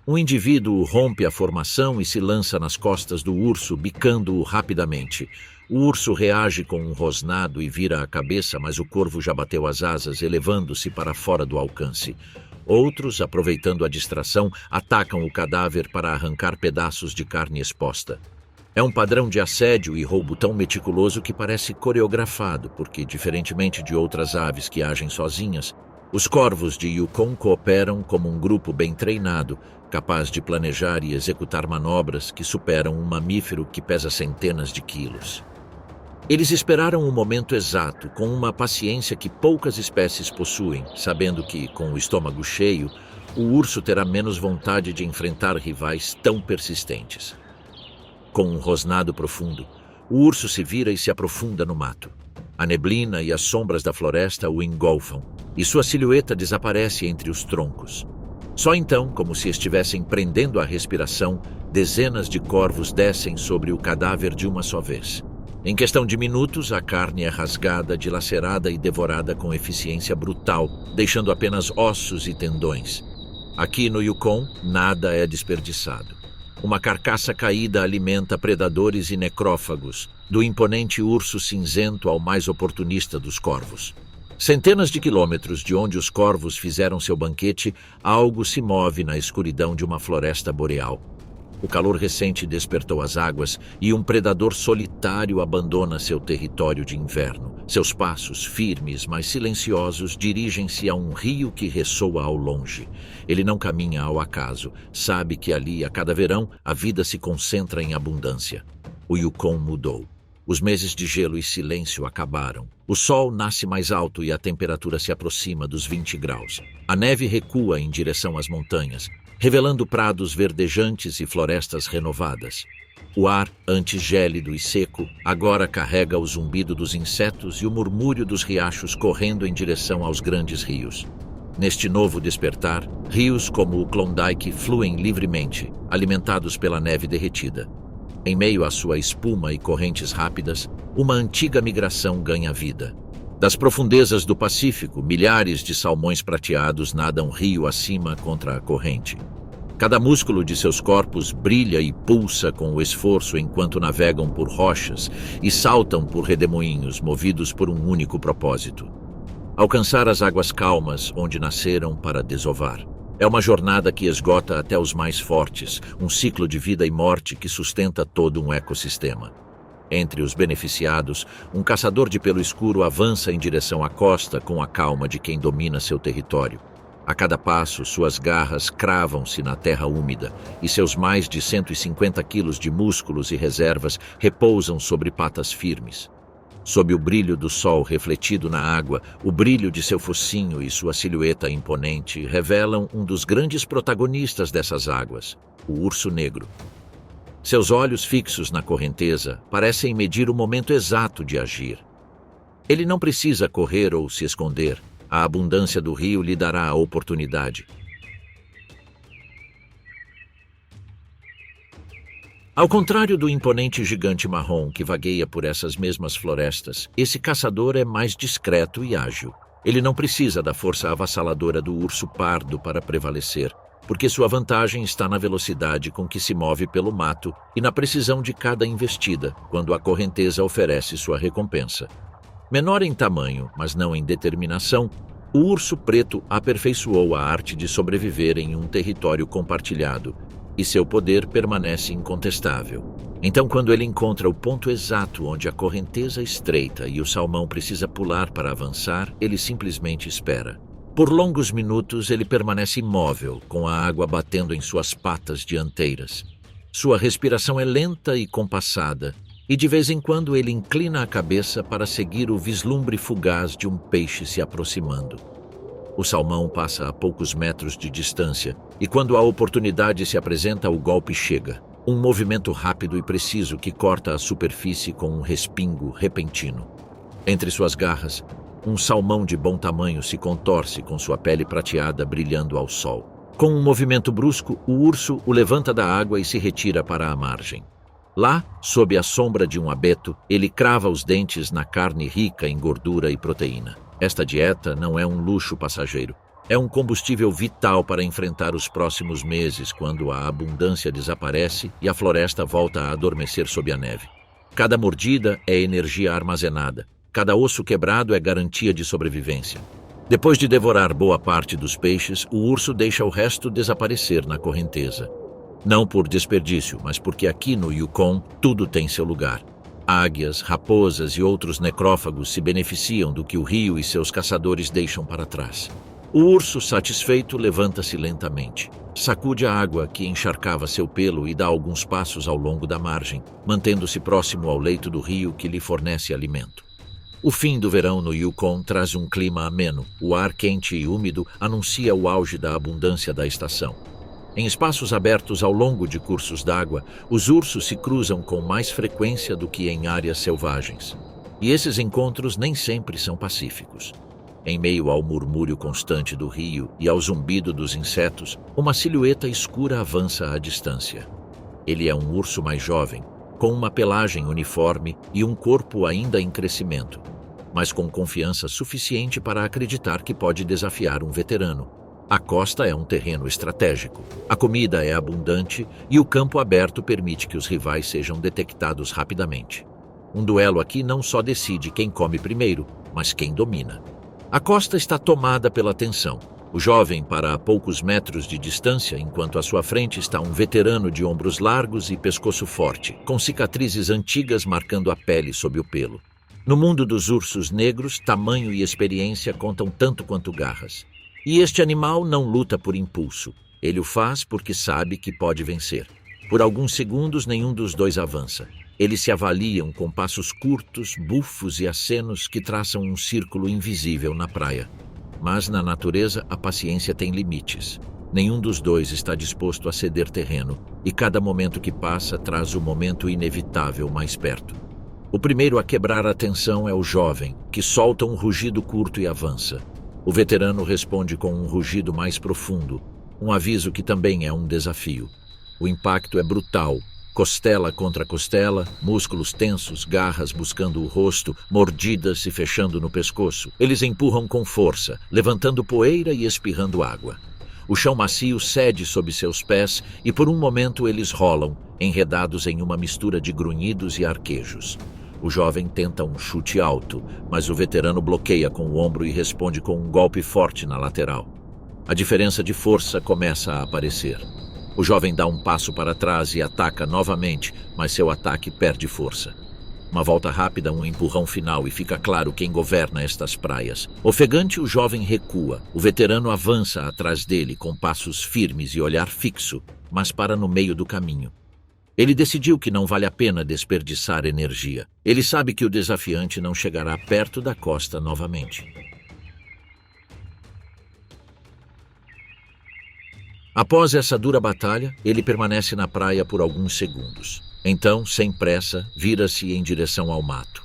Speaker 1: Um indivíduo rompe a formação e se lança nas costas do urso, bicando-o rapidamente. O urso reage com um rosnado e vira a cabeça, mas o corvo já bateu as asas, elevando-se para fora do alcance. Outros, aproveitando a distração, atacam o cadáver para arrancar pedaços de carne exposta. É um padrão de assédio e roubo tão meticuloso que parece coreografado, porque, diferentemente de outras aves que agem sozinhas, os corvos de Yukon cooperam como um grupo bem treinado, capaz de planejar e executar manobras que superam um mamífero que pesa centenas de quilos. Eles esperaram o momento exato, com uma paciência que poucas espécies possuem, sabendo que, com o estômago cheio, o urso terá menos vontade de enfrentar rivais tão persistentes. Com um rosnado profundo, o urso se vira e se aprofunda no mato. A neblina e as sombras da floresta o engolfam, e sua silhueta desaparece entre os troncos. Só então, como se estivessem prendendo a respiração, dezenas de corvos descem sobre o cadáver de uma só vez. Em questão de minutos, a carne é rasgada, dilacerada e devorada com eficiência brutal, deixando apenas ossos e tendões. Aqui no Yukon, nada é desperdiçado. Uma carcaça caída alimenta predadores e necrófagos, do imponente urso cinzento ao mais oportunista dos corvos. Centenas de quilômetros de onde os corvos fizeram seu banquete, algo se move na escuridão de uma floresta boreal. O calor recente despertou as águas e um predador solitário abandona seu território de inverno. Seus passos, firmes, mas silenciosos, dirigem-se a um rio que ressoa ao longe. Ele não caminha ao acaso, sabe que ali, a cada verão, a vida se concentra em abundância. O Yukon mudou. Os meses de gelo e silêncio acabaram. O sol nasce mais alto e a temperatura se aproxima dos 20 graus. A neve recua em direção às montanhas, revelando prados verdejantes e florestas renovadas. O ar, antes gélido e seco, agora carrega o zumbido dos insetos e o murmúrio dos riachos correndo em direção aos grandes rios. Neste novo despertar, rios como o Klondike fluem livremente, alimentados pela neve derretida. Em meio à sua espuma e correntes rápidas, uma antiga migração ganha vida. Das profundezas do Pacífico, milhares de salmões prateados nadam rio acima contra a corrente. Cada músculo de seus corpos brilha e pulsa com o esforço enquanto navegam por rochas e saltam por redemoinhos movidos por um único propósito: alcançar as águas calmas onde nasceram para desovar. É uma jornada que esgota até os mais fortes, um ciclo de vida e morte que sustenta todo um ecossistema. Entre os beneficiados, um caçador de pelo escuro avança em direção à costa com a calma de quem domina seu território. A cada passo, suas garras cravam-se na terra úmida e seus mais de 150 quilos de músculos e reservas repousam sobre patas firmes. Sob o brilho do sol refletido na água, o brilho de seu focinho e sua silhueta imponente revelam um dos grandes protagonistas dessas águas, o urso negro. Seus olhos fixos na correnteza parecem medir o momento exato de agir, Ele não precisa correr ou se esconder. A abundância do rio lhe dará a oportunidade. Ao contrário do imponente gigante marrom que vagueia por essas mesmas florestas, esse caçador é mais discreto e ágil. Ele não precisa da força avassaladora do urso pardo para prevalecer, porque sua vantagem está na velocidade com que se move pelo mato e na precisão de cada investida, quando a correnteza oferece sua recompensa. Menor em tamanho, mas não em determinação, o urso preto aperfeiçoou a arte de sobreviver em um território compartilhado, e seu poder permanece incontestável. Então, quando ele encontra o ponto exato onde a correnteza estreita e o salmão precisa pular para avançar, ele simplesmente espera. Por longos minutos, ele permanece imóvel, com a água batendo em suas patas dianteiras. Sua respiração é lenta e compassada, e de vez em quando ele inclina a cabeça para seguir o vislumbre fugaz de um peixe se aproximando. O salmão passa a poucos metros de distância, e quando a oportunidade se apresenta, o golpe chega. Um movimento rápido e preciso que corta a superfície com um respingo repentino. Entre suas garras, um salmão de bom tamanho se contorce com sua pele prateada brilhando ao sol. Com um movimento brusco, o urso o levanta da água e se retira para a margem. Lá, sob a sombra de um abeto, ele crava os dentes na carne rica em gordura e proteína. Esta dieta não é um luxo passageiro. É um combustível vital para enfrentar os próximos meses, quando a abundância desaparece e a floresta volta a adormecer sob a neve. Cada mordida é energia armazenada. Cada osso quebrado é garantia de sobrevivência. Depois de devorar boa parte dos peixes, o urso deixa o resto desaparecer na correnteza. Não por desperdício, mas porque aqui no Yukon tudo tem seu lugar. Águias, raposas e outros necrófagos se beneficiam do que o rio e seus caçadores deixam para trás. O urso, satisfeito, levanta-se lentamente. Sacude a água que encharcava seu pelo e dá alguns passos ao longo da margem, mantendo-se próximo ao leito do rio que lhe fornece alimento. O fim do verão no Yukon traz um clima ameno. O ar quente e úmido anuncia o auge da abundância da estação. Em espaços abertos ao longo de cursos d'água, os ursos se cruzam com mais frequência do que em áreas selvagens. E esses encontros nem sempre são pacíficos. Em meio ao murmúrio constante do rio e ao zumbido dos insetos, uma silhueta escura avança à distância. Ele é um urso mais jovem, com uma pelagem uniforme e um corpo ainda em crescimento, mas com confiança suficiente para acreditar que pode desafiar um veterano. A costa é um terreno estratégico, a comida é abundante e o campo aberto permite que os rivais sejam detectados rapidamente. Um duelo aqui não só decide quem come primeiro, mas quem domina. A costa está tomada pela tensão. O jovem para a poucos metros de distância, enquanto à sua frente está um veterano de ombros largos e pescoço forte, com cicatrizes antigas marcando a pele sob o pelo. No mundo dos ursos negros, tamanho e experiência contam tanto quanto garras. E este animal não luta por impulso. Ele o faz porque sabe que pode vencer. Por alguns segundos, nenhum dos dois avança. Eles se avaliam com passos curtos, bufos e acenos que traçam um círculo invisível na praia. Mas na natureza, a paciência tem limites. Nenhum dos dois está disposto a ceder terreno, e cada momento que passa traz o momento inevitável mais perto. O primeiro a quebrar a tensão é o jovem, que solta um rugido curto e avança. O veterano responde com um rugido mais profundo, um aviso que também é um desafio. O impacto é brutal, costela contra costela, músculos tensos, garras buscando o rosto, mordidas se fechando no pescoço. Eles empurram com força, levantando poeira e espirrando água. O chão macio cede sob seus pés e por um momento eles rolam, enredados em uma mistura de grunhidos e arquejos. O jovem tenta um chute alto, mas o veterano bloqueia com o ombro e responde com um golpe forte na lateral. A diferença de força começa a aparecer. O jovem dá um passo para trás e ataca novamente, mas seu ataque perde força. Uma volta rápida, um empurrão final e fica claro quem governa estas praias. Ofegante, o jovem recua. O veterano avança atrás dele com passos firmes e olhar fixo, mas para no meio do caminho. Ele decidiu que não vale a pena desperdiçar energia. Ele sabe que o desafiante não chegará perto da costa novamente. Após essa dura batalha, ele permanece na praia por alguns segundos. Então, sem pressa, vira-se em direção ao mato.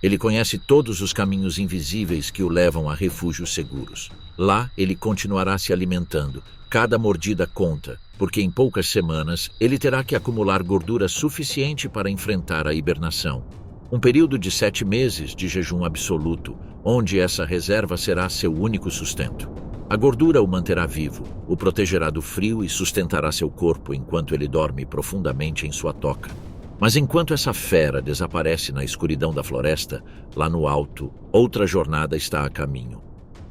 Speaker 1: Ele conhece todos os caminhos invisíveis que o levam a refúgios seguros. Lá, ele continuará se alimentando. Cada mordida conta, porque em poucas semanas ele terá que acumular gordura suficiente para enfrentar a hibernação. Um período de 7 meses de jejum absoluto, onde essa reserva será seu único sustento. A gordura o manterá vivo, o protegerá do frio e sustentará seu corpo enquanto ele dorme profundamente em sua toca. Mas enquanto essa fera desaparece na escuridão da floresta, lá no alto, outra jornada está a caminho.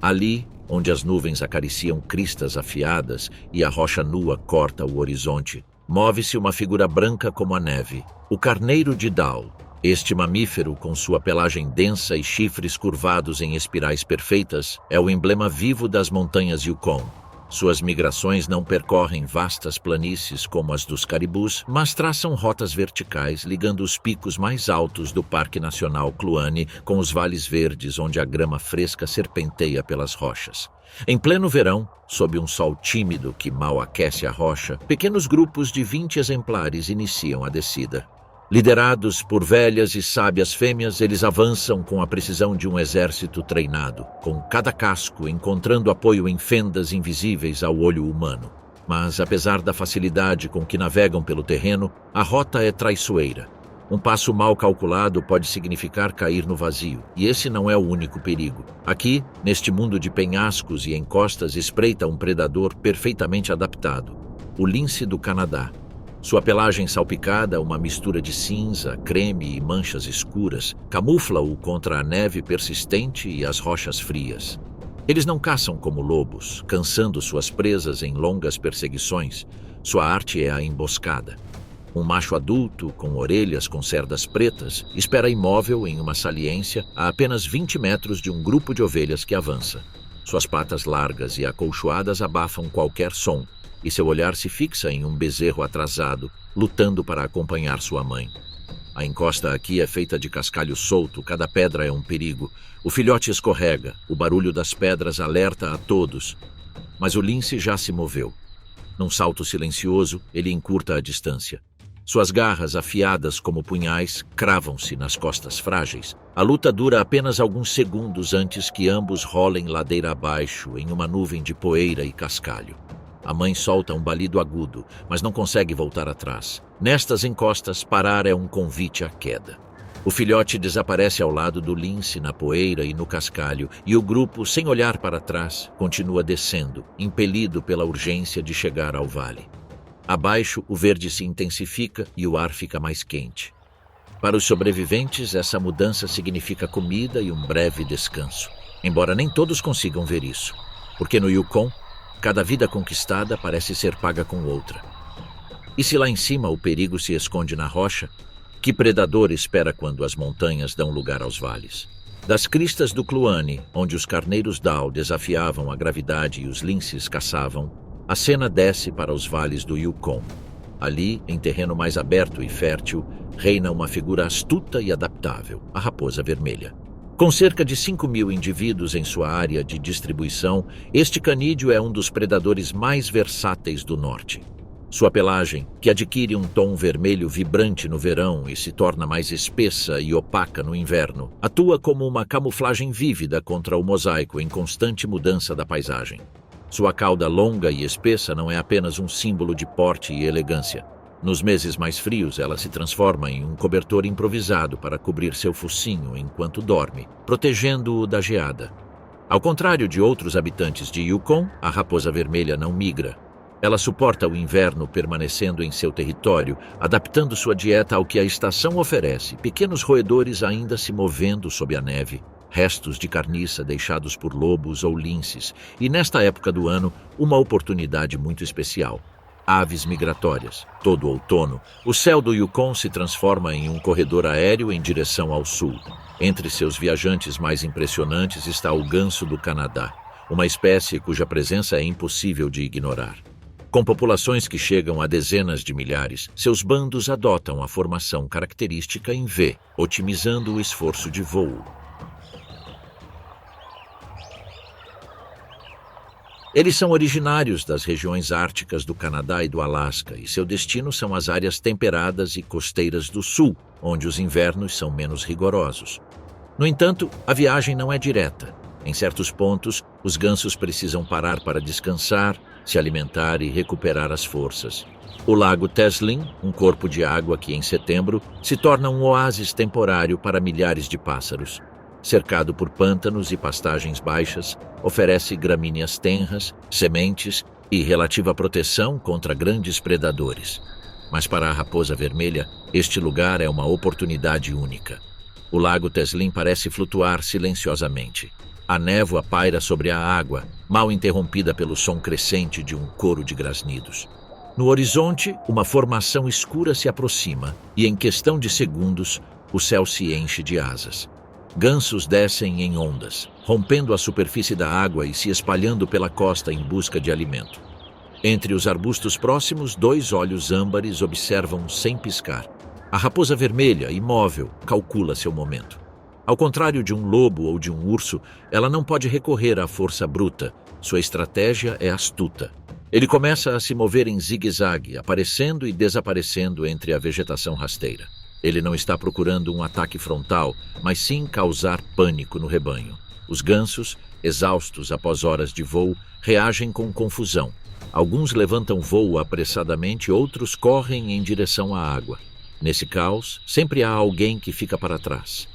Speaker 1: Ali, onde as nuvens acariciam cristas afiadas e a rocha nua corta o horizonte, move-se uma figura branca como a neve, o carneiro de Dal. Este mamífero, com sua pelagem densa e chifres curvados em espirais perfeitas, é o emblema vivo das montanhas Yukon. Suas migrações não percorrem vastas planícies como as dos caribus, mas traçam rotas verticais ligando os picos mais altos do Parque Nacional Kluane com os vales verdes onde a grama fresca serpenteia pelas rochas. Em pleno verão, sob um sol tímido que mal aquece a rocha, pequenos grupos de 20 exemplares iniciam a descida. Liderados por velhas e sábias fêmeas, eles avançam com a precisão de um exército treinado, com cada casco encontrando apoio em fendas invisíveis ao olho humano. Mas, apesar da facilidade com que navegam pelo terreno, a rota é traiçoeira. Um passo mal calculado pode significar cair no vazio, e esse não é o único perigo. Aqui, neste mundo de penhascos e encostas, espreita um predador perfeitamente adaptado, o lince do Canadá. Sua pelagem salpicada, uma mistura de cinza, creme e manchas escuras, camufla-o contra a neve persistente e as rochas frias. Eles não caçam como lobos, cansando suas presas em longas perseguições. Sua arte é a emboscada. Um macho adulto, com orelhas com cerdas pretas, espera imóvel em uma saliência a apenas 20 metros de um grupo de ovelhas que avança. Suas patas largas e acolchoadas abafam qualquer som, e seu olhar se fixa em um bezerro atrasado, lutando para acompanhar sua mãe. A encosta aqui é feita de cascalho solto, cada pedra é um perigo. O filhote escorrega, o barulho das pedras alerta a todos. Mas o lince já se moveu. Num salto silencioso, ele encurta a distância. Suas garras, afiadas como punhais, cravam-se nas costas frágeis. A luta dura apenas alguns segundos antes que ambos rolem ladeira abaixo em uma nuvem de poeira e cascalho. A mãe solta um balido agudo, mas não consegue voltar atrás. Nestas encostas, parar é um convite à queda. O filhote desaparece ao lado do lince na poeira e no cascalho, e o grupo, sem olhar para trás, continua descendo, impelido pela urgência de chegar ao vale. Abaixo, o verde se intensifica e o ar fica mais quente. Para os sobreviventes, essa mudança significa comida e um breve descanso, embora nem todos consigam ver isso, porque no Yukon, cada vida conquistada parece ser paga com outra. E se lá em cima o perigo se esconde na rocha, que predador espera quando as montanhas dão lugar aos vales? Das cristas do Kluane, onde os carneiros Dal desafiavam a gravidade e os linces caçavam, a cena desce para os vales do Yukon. Ali, em terreno mais aberto e fértil, reina uma figura astuta e adaptável, a raposa vermelha. Com cerca de 5.000 indivíduos em sua área de distribuição, este canídeo é um dos predadores mais versáteis do norte. Sua pelagem, que adquire um tom vermelho vibrante no verão e se torna mais espessa e opaca no inverno, atua como uma camuflagem vívida contra o mosaico em constante mudança da paisagem. Sua cauda longa e espessa não é apenas um símbolo de porte e elegância. Nos meses mais frios, ela se transforma em um cobertor improvisado para cobrir seu focinho enquanto dorme, protegendo-o da geada. Ao contrário de outros habitantes de Yukon, a raposa vermelha não migra. Ela suporta o inverno permanecendo em seu território, adaptando sua dieta ao que a estação oferece, pequenos roedores ainda se movendo sob a neve, restos de carniça deixados por lobos ou linces, e nesta época do ano, uma oportunidade muito especial. Aves migratórias. Todo outono, o céu do Yukon se transforma em um corredor aéreo em direção ao sul. Entre seus viajantes mais impressionantes está o ganso do Canadá, uma espécie cuja presença é impossível de ignorar. Com populações que chegam a dezenas de milhares, seus bandos adotam a formação característica em V, otimizando o esforço de voo. Eles são originários das regiões árticas do Canadá e do Alasca, e seu destino são as áreas temperadas e costeiras do sul, onde os invernos são menos rigorosos. No entanto, a viagem não é direta. Em certos pontos, os gansos precisam parar para descansar, se alimentar e recuperar as forças. O lago Teslin, um corpo de água que em setembro se torna um oásis temporário para milhares de pássaros. Cercado por pântanos e pastagens baixas, oferece gramíneas tenras, sementes e relativa proteção contra grandes predadores. Mas para a raposa vermelha, este lugar é uma oportunidade única. O lago Teslin parece flutuar silenciosamente. A névoa paira sobre a água, mal interrompida pelo som crescente de um coro de grasnidos. No horizonte, uma formação escura se aproxima e, em questão de segundos, o céu se enche de asas. Gansos descem em ondas, rompendo a superfície da água e se espalhando pela costa em busca de alimento. Entre os arbustos próximos, 2 olhos âmbares observam sem piscar. A raposa vermelha, imóvel, calcula seu momento. Ao contrário de um lobo ou de um urso, ela não pode recorrer à força bruta. Sua estratégia é astuta. Ele começa a se mover em zigue-zague, aparecendo e desaparecendo entre a vegetação rasteira. Ele não está procurando um ataque frontal, mas sim causar pânico no rebanho. Os gansos, exaustos após horas de voo, reagem com confusão. Alguns levantam voo apressadamente, outros correm em direção à água. Nesse caos, sempre há alguém que fica para trás.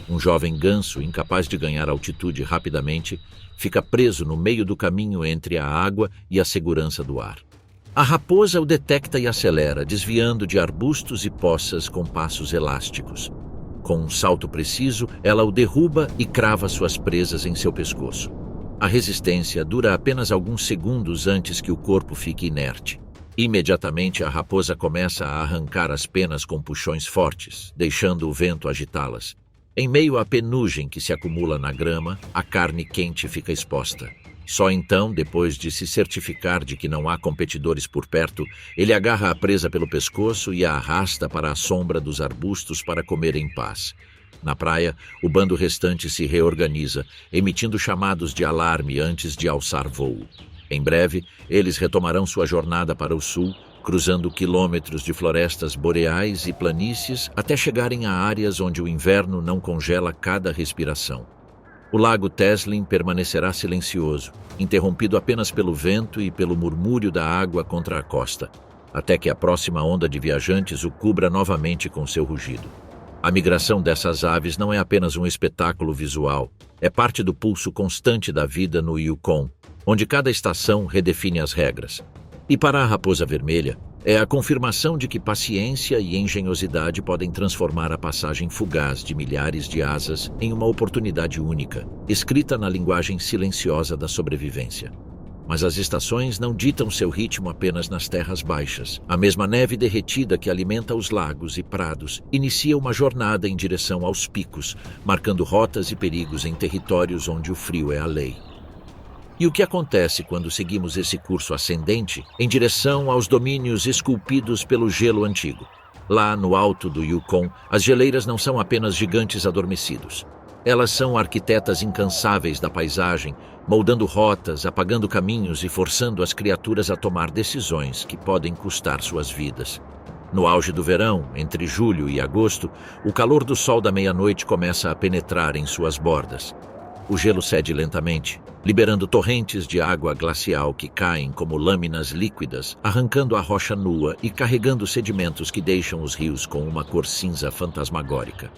Speaker 1: Um jovem ganso, incapaz de ganhar altitude rapidamente, fica preso no meio do caminho entre a água e a segurança do ar. A raposa o detecta e acelera, desviando de arbustos e poças com passos elásticos. Com um salto preciso, ela o derruba e crava suas presas em seu pescoço. A resistência dura apenas alguns segundos antes que o corpo fique inerte. Imediatamente, a raposa começa a arrancar as penas com puxões fortes, deixando o vento agitá-las. Em meio à penugem que se acumula na grama, a carne quente fica exposta. Só então, depois de se certificar de que não há competidores por perto, ele agarra a presa pelo pescoço e a arrasta para a sombra dos arbustos para comer em paz. Na praia, o bando restante se reorganiza, emitindo chamados de alarme antes de alçar voo. Em breve, eles retomarão sua jornada para o sul, cruzando quilômetros de florestas boreais e planícies até chegarem a áreas onde o inverno não congela cada respiração. O lago Teslin permanecerá silencioso, interrompido apenas pelo vento e pelo murmúrio da água contra a costa, até que a próxima onda de viajantes o cubra novamente com seu rugido. A migração dessas aves não é apenas um espetáculo visual, é parte do pulso constante da vida no Yukon, onde cada estação redefine as regras. E para a raposa vermelha, é a confirmação de que paciência e engenhosidade podem transformar a passagem fugaz de milhares de asas em uma oportunidade única, escrita na linguagem silenciosa da sobrevivência. Mas as estações não ditam seu ritmo apenas nas terras baixas. A mesma neve derretida que alimenta os lagos e prados inicia uma jornada em direção aos picos, marcando rotas e perigos em territórios onde o frio é a lei. E o que acontece quando seguimos esse curso ascendente em direção aos domínios esculpidos pelo gelo antigo? Lá no alto do Yukon, as geleiras não são apenas gigantes adormecidos. Elas são arquitetas incansáveis da paisagem, moldando rotas, apagando caminhos e forçando as criaturas a tomar decisões que podem custar suas vidas. No auge do verão, entre julho e agosto, o calor do sol da meia-noite começa a penetrar em suas bordas. O gelo cede lentamente, liberando torrentes de água glacial que caem como lâminas líquidas, arrancando a rocha nua e carregando sedimentos que deixam os rios com uma cor cinza fantasmagórica.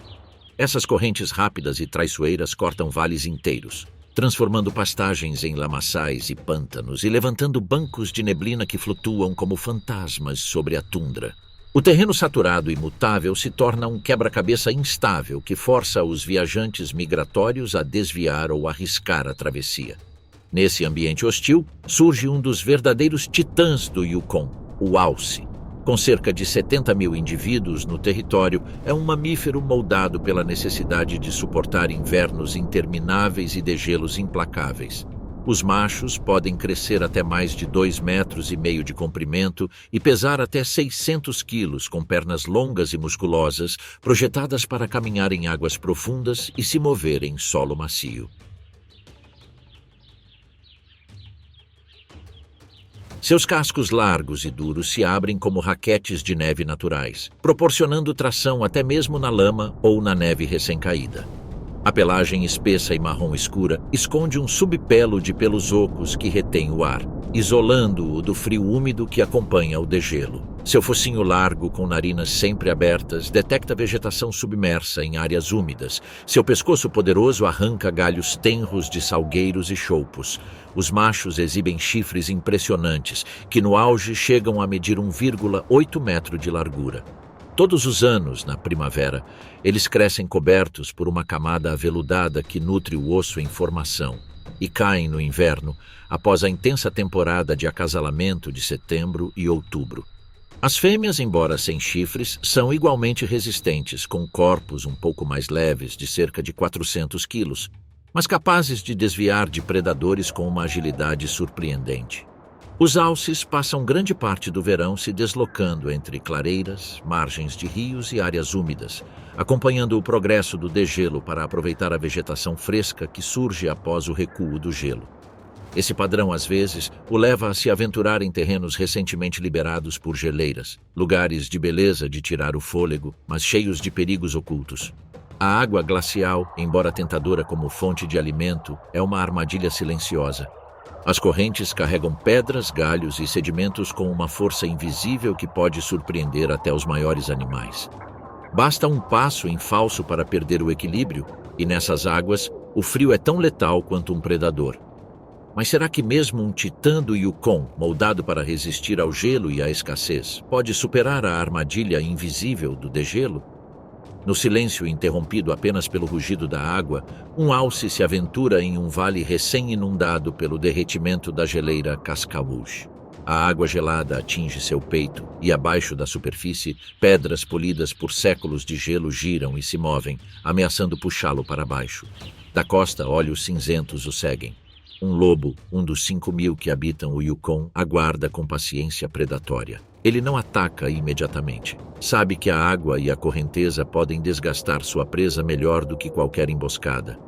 Speaker 1: Essas correntes rápidas e traiçoeiras cortam vales inteiros, transformando pastagens em lamaçais e pântanos e levantando bancos de neblina que flutuam como fantasmas sobre a tundra. O terreno saturado e mutável se torna um quebra-cabeça instável que força os viajantes migratórios a desviar ou arriscar a travessia. Nesse ambiente hostil, surge um dos verdadeiros titãs do Yukon, o alce. Com cerca de 70 mil indivíduos no território, é um mamífero moldado pela necessidade de suportar invernos intermináveis e degelos implacáveis. Os machos podem crescer até mais de 2,5 metros de comprimento e pesar até 600 quilos, com pernas longas e musculosas, projetadas para caminhar em águas profundas e se mover em solo macio. Seus cascos largos e duros se abrem como raquetes de neve naturais, proporcionando tração até mesmo na lama ou na neve recém-caída. A pelagem espessa e marrom escura esconde um subpelo de pelos ocos que retém o ar, isolando-o do frio úmido que acompanha o degelo. Seu focinho largo, com narinas sempre abertas, detecta vegetação submersa em áreas úmidas. Seu pescoço poderoso arranca galhos tenros de salgueiros e choupos. Os machos exibem chifres impressionantes, que no auge chegam a medir 1,8 metro de largura. Todos os anos, na primavera, eles crescem cobertos por uma camada aveludada que nutre o osso em formação e caem no inverno, após a intensa temporada de acasalamento de setembro e outubro. As fêmeas, embora sem chifres, são igualmente resistentes, com corpos um pouco mais leves, de cerca de 400 quilos, mas capazes de desviar de predadores com uma agilidade surpreendente. Os alces passam grande parte do verão se deslocando entre clareiras, margens de rios e áreas úmidas, acompanhando o progresso do degelo para aproveitar a vegetação fresca que surge após o recuo do gelo. Esse padrão, às vezes, o leva a se aventurar em terrenos recentemente liberados por geleiras, lugares de beleza de tirar o fôlego, mas cheios de perigos ocultos. A água glacial, embora tentadora como fonte de alimento, é uma armadilha silenciosa. As correntes carregam pedras, galhos e sedimentos com uma força invisível que pode surpreender até os maiores animais. Basta um passo em falso para perder o equilíbrio, e nessas águas, o frio é tão letal quanto um predador. Mas será que mesmo um titã do Yukon, moldado para resistir ao gelo e à escassez, pode superar a armadilha invisível do degelo? No silêncio interrompido apenas pelo rugido da água, um alce se aventura em um vale recém-inundado pelo derretimento da geleira Cascavouche. A água gelada atinge seu peito e, abaixo da superfície, pedras polidas por séculos de gelo giram e se movem, ameaçando puxá-lo para baixo. Da costa, olhos cinzentos o seguem. Um lobo, um dos 5.000 que habitam o Yukon, aguarda com paciência predatória. Ele não ataca imediatamente. Sabe que a água e a correnteza podem desgastar sua presa melhor do que qualquer emboscada.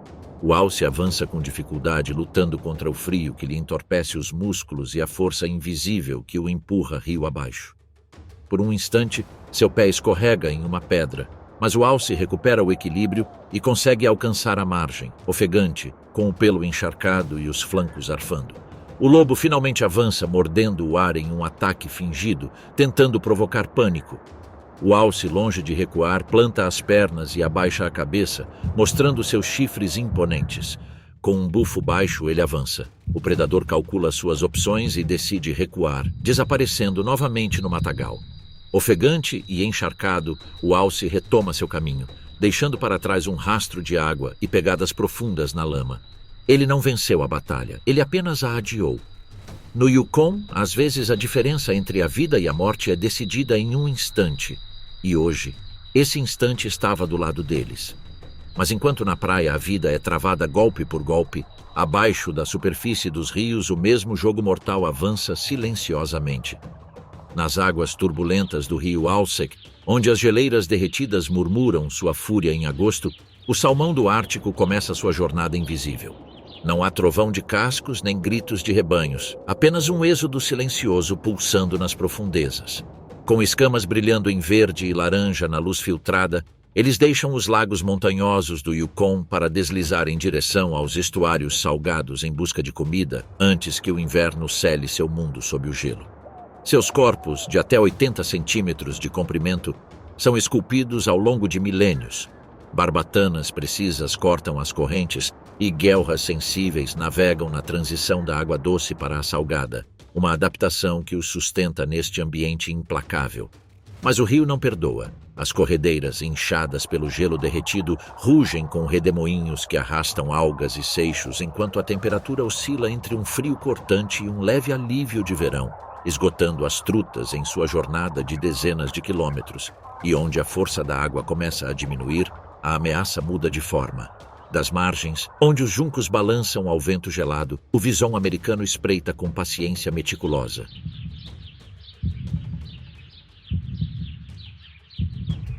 Speaker 1: O alce avança com dificuldade, lutando contra o frio que lhe entorpece os músculos e a força invisível que o empurra rio abaixo. Por um instante, seu pé escorrega em uma pedra, mas o alce recupera o equilíbrio e consegue alcançar a margem, ofegante, com o pelo encharcado e os flancos arfando. O lobo finalmente avança, mordendo o ar em um ataque fingido, tentando provocar pânico. O alce, longe de recuar, planta as pernas e abaixa a cabeça, mostrando seus chifres imponentes. Com um bufo baixo, ele avança. O predador calcula suas opções e decide recuar, desaparecendo novamente no matagal. Ofegante e encharcado, o alce retoma seu caminho, deixando para trás um rastro de água e pegadas profundas na lama. Ele não venceu a batalha, ele apenas a adiou. No Yukon, às vezes a diferença entre a vida e a morte é decidida em um instante. E hoje, esse instante estava do lado deles. Mas enquanto na praia a vida é travada golpe por golpe, abaixo da superfície dos rios o mesmo jogo mortal avança silenciosamente. Nas águas turbulentas do rio Alsek, onde as geleiras derretidas murmuram sua fúria em agosto, o salmão do Ártico começa sua jornada invisível. Não há trovão de cascos nem gritos de rebanhos, apenas um êxodo silencioso pulsando nas profundezas. Com escamas brilhando em verde e laranja na luz filtrada, eles deixam os lagos montanhosos do Yukon para deslizar em direção aos estuários salgados em busca de comida antes que o inverno cele seu mundo sob o gelo. Seus corpos, de até 80 centímetros de comprimento, são esculpidos ao longo de milênios. Barbatanas precisas cortam as correntes e guelras sensíveis navegam na transição da água doce para a salgada, uma adaptação que os sustenta neste ambiente implacável. Mas o rio não perdoa. As corredeiras, inchadas pelo gelo derretido, rugem com redemoinhos que arrastam algas e seixos, enquanto a temperatura oscila entre um frio cortante e um leve alívio de verão, esgotando as trutas em sua jornada de dezenas de quilômetros. E onde a força da água começa a diminuir, a ameaça muda de forma. Das margens, onde os juncos balançam ao vento gelado, o visão americano espreita com paciência meticulosa.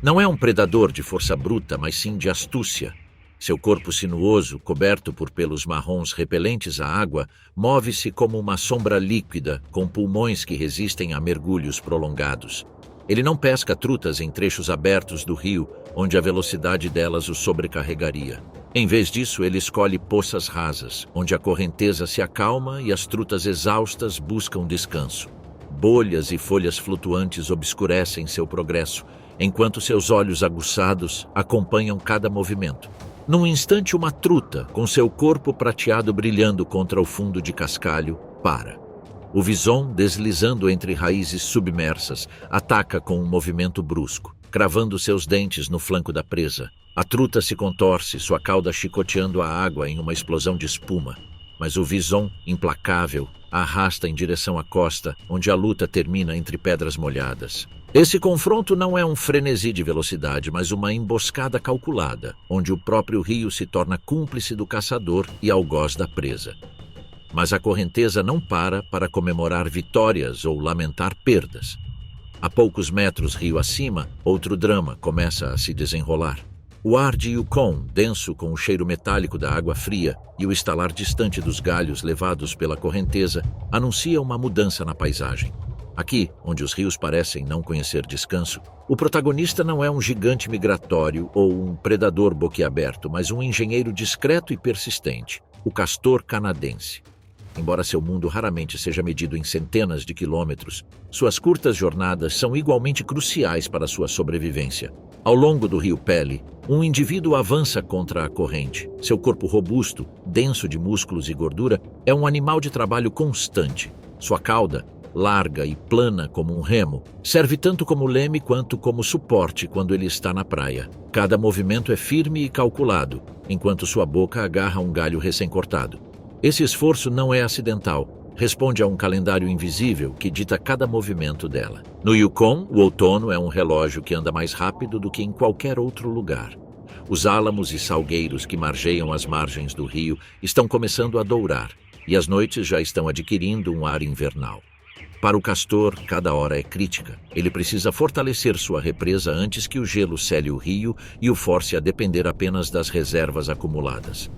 Speaker 1: Não é um predador de força bruta, mas sim de astúcia. Seu corpo sinuoso, coberto por pelos marrons repelentes à água, move-se como uma sombra líquida, com pulmões que resistem a mergulhos prolongados. Ele não pesca trutas em trechos abertos do rio, onde a velocidade delas o sobrecarregaria. Em vez disso, ele escolhe poças rasas, onde a correnteza se acalma e as trutas exaustas buscam descanso. Bolhas e folhas flutuantes obscurecem seu progresso, enquanto seus olhos aguçados acompanham cada movimento. Num instante, uma truta, com seu corpo prateado brilhando contra o fundo de cascalho, para. O vison, deslizando entre raízes submersas, ataca com um movimento brusco, cravando seus dentes no flanco da presa. A truta se contorce, sua cauda chicoteando a água em uma explosão de espuma. Mas o vison, implacável, a arrasta em direção à costa, onde a luta termina entre pedras molhadas. Esse confronto não é um frenesi de velocidade, mas uma emboscada calculada, onde o próprio rio se torna cúmplice do caçador e algoz da presa. Mas a correnteza não para comemorar vitórias ou lamentar perdas. A poucos metros rio acima, outro drama começa a se desenrolar. O ar de Yukon, denso com o cheiro metálico da água fria e o estalar distante dos galhos levados pela correnteza, anuncia uma mudança na paisagem. Aqui, onde os rios parecem não conhecer descanso, o protagonista não é um gigante migratório ou um predador boquiaberto, mas um engenheiro discreto e persistente, o castor canadense. Embora seu mundo raramente seja medido em centenas de quilômetros, suas curtas jornadas são igualmente cruciais para sua sobrevivência. Ao longo do rio Pelly, um indivíduo avança contra a corrente. Seu corpo robusto, denso de músculos e gordura, é um animal de trabalho constante. Sua cauda, larga e plana como um remo, serve tanto como leme quanto como suporte quando ele está na praia. Cada movimento é firme e calculado, enquanto sua boca agarra um galho recém-cortado. Esse esforço não é acidental, responde a um calendário invisível que dita cada movimento dela. No Yukon, o outono é um relógio que anda mais rápido do que em qualquer outro lugar. Os álamos e salgueiros que margeiam as margens do rio estão começando a dourar, e as noites já estão adquirindo um ar invernal. Para o castor, cada hora é crítica. Ele precisa fortalecer sua represa antes que o gelo cele o rio e o force a depender apenas das reservas acumuladas.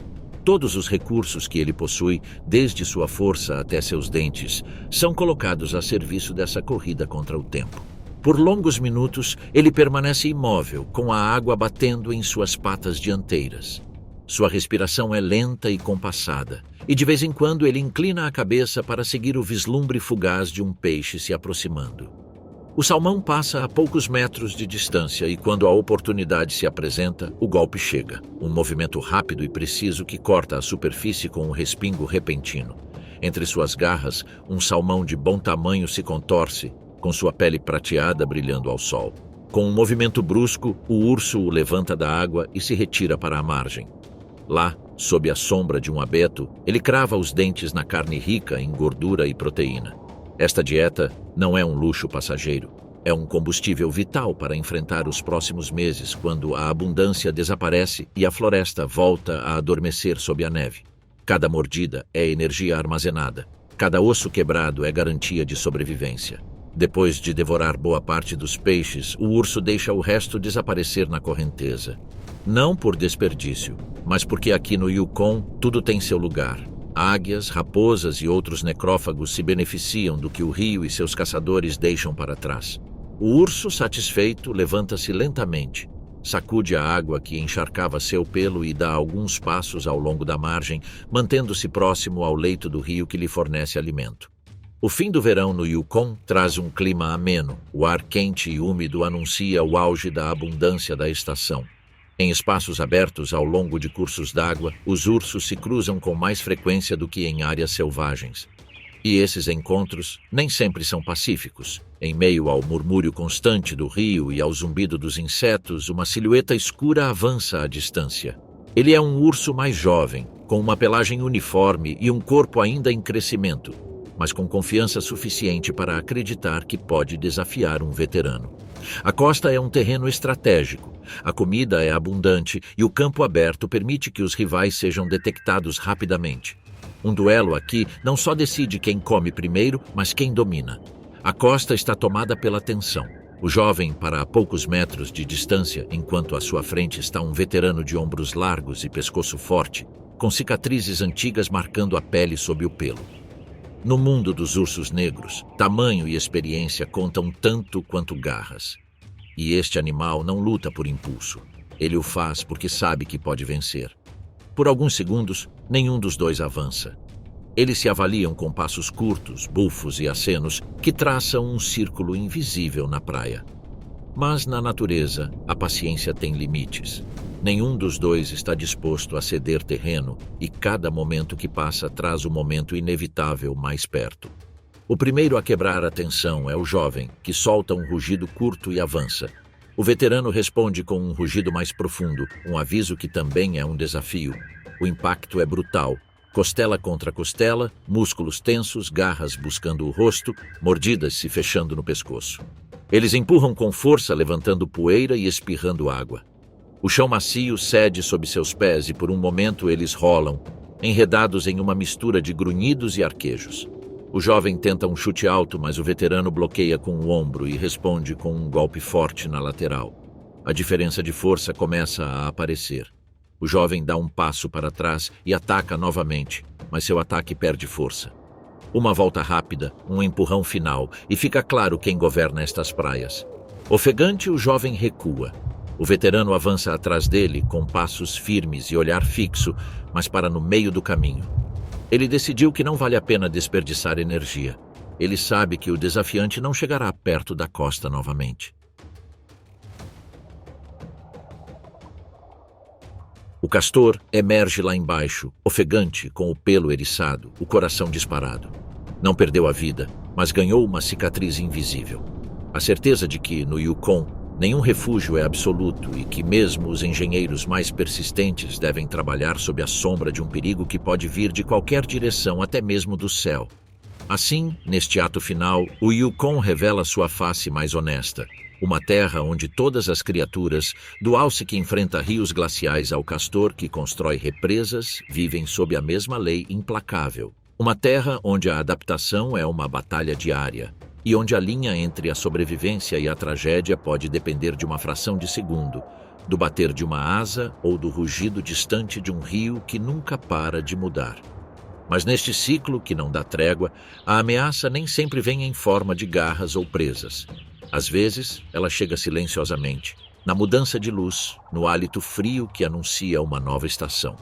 Speaker 1: Todos os recursos que ele possui, desde sua força até seus dentes, são colocados a serviço dessa corrida contra o tempo. Por longos minutos, ele permanece imóvel, com a água batendo em suas patas dianteiras. Sua respiração é lenta e compassada, e de vez em quando ele inclina a cabeça para seguir o vislumbre fugaz de um peixe se aproximando. O salmão passa a poucos metros de distância e, quando a oportunidade se apresenta, o golpe chega. Um movimento rápido e preciso que corta a superfície com um respingo repentino. Entre suas garras, um salmão de bom tamanho se contorce, com sua pele prateada brilhando ao sol. Com um movimento brusco, o urso o levanta da água e se retira para a margem. Lá, sob a sombra de um abeto, ele crava os dentes na carne rica em gordura e proteína. Esta dieta não é um luxo passageiro, é um combustível vital para enfrentar os próximos meses, quando a abundância desaparece e a floresta volta a adormecer sob a neve. Cada mordida é energia armazenada, cada osso quebrado é garantia de sobrevivência. Depois de devorar boa parte dos peixes, o urso deixa o resto desaparecer na correnteza. Não por desperdício, mas porque aqui no Yukon tudo tem seu lugar. Águias, raposas e outros necrófagos se beneficiam do que o rio e seus caçadores deixam para trás. O urso, satisfeito, levanta-se lentamente, sacude a água que encharcava seu pelo e dá alguns passos ao longo da margem, mantendo-se próximo ao leito do rio que lhe fornece alimento. O fim do verão no Yukon traz um clima ameno. O ar quente e úmido anuncia o auge da abundância da estação. Em espaços abertos ao longo de cursos d'água, os ursos se cruzam com mais frequência do que em áreas selvagens. E esses encontros nem sempre são pacíficos. Em meio ao murmúrio constante do rio e ao zumbido dos insetos, uma silhueta escura avança à distância. Ele é um urso mais jovem, com uma pelagem uniforme e um corpo ainda em crescimento, mas com confiança suficiente para acreditar que pode desafiar um veterano. A costa é um terreno estratégico, a comida é abundante e o campo aberto permite que os rivais sejam detectados rapidamente. Um duelo aqui não só decide quem come primeiro, mas quem domina. A costa está tomada pela tensão. O jovem para a poucos metros de distância, enquanto à sua frente está um veterano de ombros largos e pescoço forte, com cicatrizes antigas marcando a pele sob o pelo. No mundo dos ursos negros, tamanho e experiência contam tanto quanto garras. E este animal não luta por impulso. Ele o faz porque sabe que pode vencer. Por alguns segundos, nenhum dos dois avança. Eles se avaliam com passos curtos, bufos e acenos que traçam um círculo invisível na praia. Mas na natureza, a paciência tem limites. Nenhum dos dois está disposto a ceder terreno e cada momento que passa traz o momento inevitável mais perto. O primeiro a quebrar a tensão é o jovem, que solta um rugido curto e avança. O veterano responde com um rugido mais profundo, um aviso que também é um desafio. O impacto é brutal. Costela contra costela, músculos tensos, garras buscando o rosto, mordidas se fechando no pescoço. Eles empurram com força, levantando poeira e espirrando água. O chão macio cede sob seus pés e por um momento eles rolam, enredados em uma mistura de grunhidos e arquejos. O jovem tenta um chute alto, mas o veterano bloqueia com o ombro e responde com um golpe forte na lateral. A diferença de força começa a aparecer. O jovem dá um passo para trás e ataca novamente, mas seu ataque perde força. Uma volta rápida, um empurrão final, e fica claro quem governa estas praias. Ofegante, o jovem recua. O veterano avança atrás dele com passos firmes e olhar fixo, mas para no meio do caminho. Ele decidiu que não vale a pena desperdiçar energia. Ele sabe que o desafiante não chegará perto da costa novamente. O castor emerge lá embaixo, ofegante, com o pelo eriçado, o coração disparado. Não perdeu a vida, mas ganhou uma cicatriz invisível. A certeza de que, no Yukon, nenhum refúgio é absoluto e que mesmo os engenheiros mais persistentes devem trabalhar sob a sombra de um perigo que pode vir de qualquer direção, até mesmo do céu. Assim, neste ato final, o Yukon revela sua face mais honesta. Uma terra onde todas as criaturas, do alce que enfrenta rios glaciais ao castor que constrói represas, vivem sob a mesma lei implacável. Uma terra onde a adaptação é uma batalha diária e onde a linha entre a sobrevivência e a tragédia pode depender de uma fração de segundo, do bater de uma asa ou do rugido distante de um rio que nunca para de mudar. Mas neste ciclo que não dá trégua, a ameaça nem sempre vem em forma de garras ou presas. Às vezes, ela chega silenciosamente, na mudança de luz, no hálito frio que anuncia uma nova estação.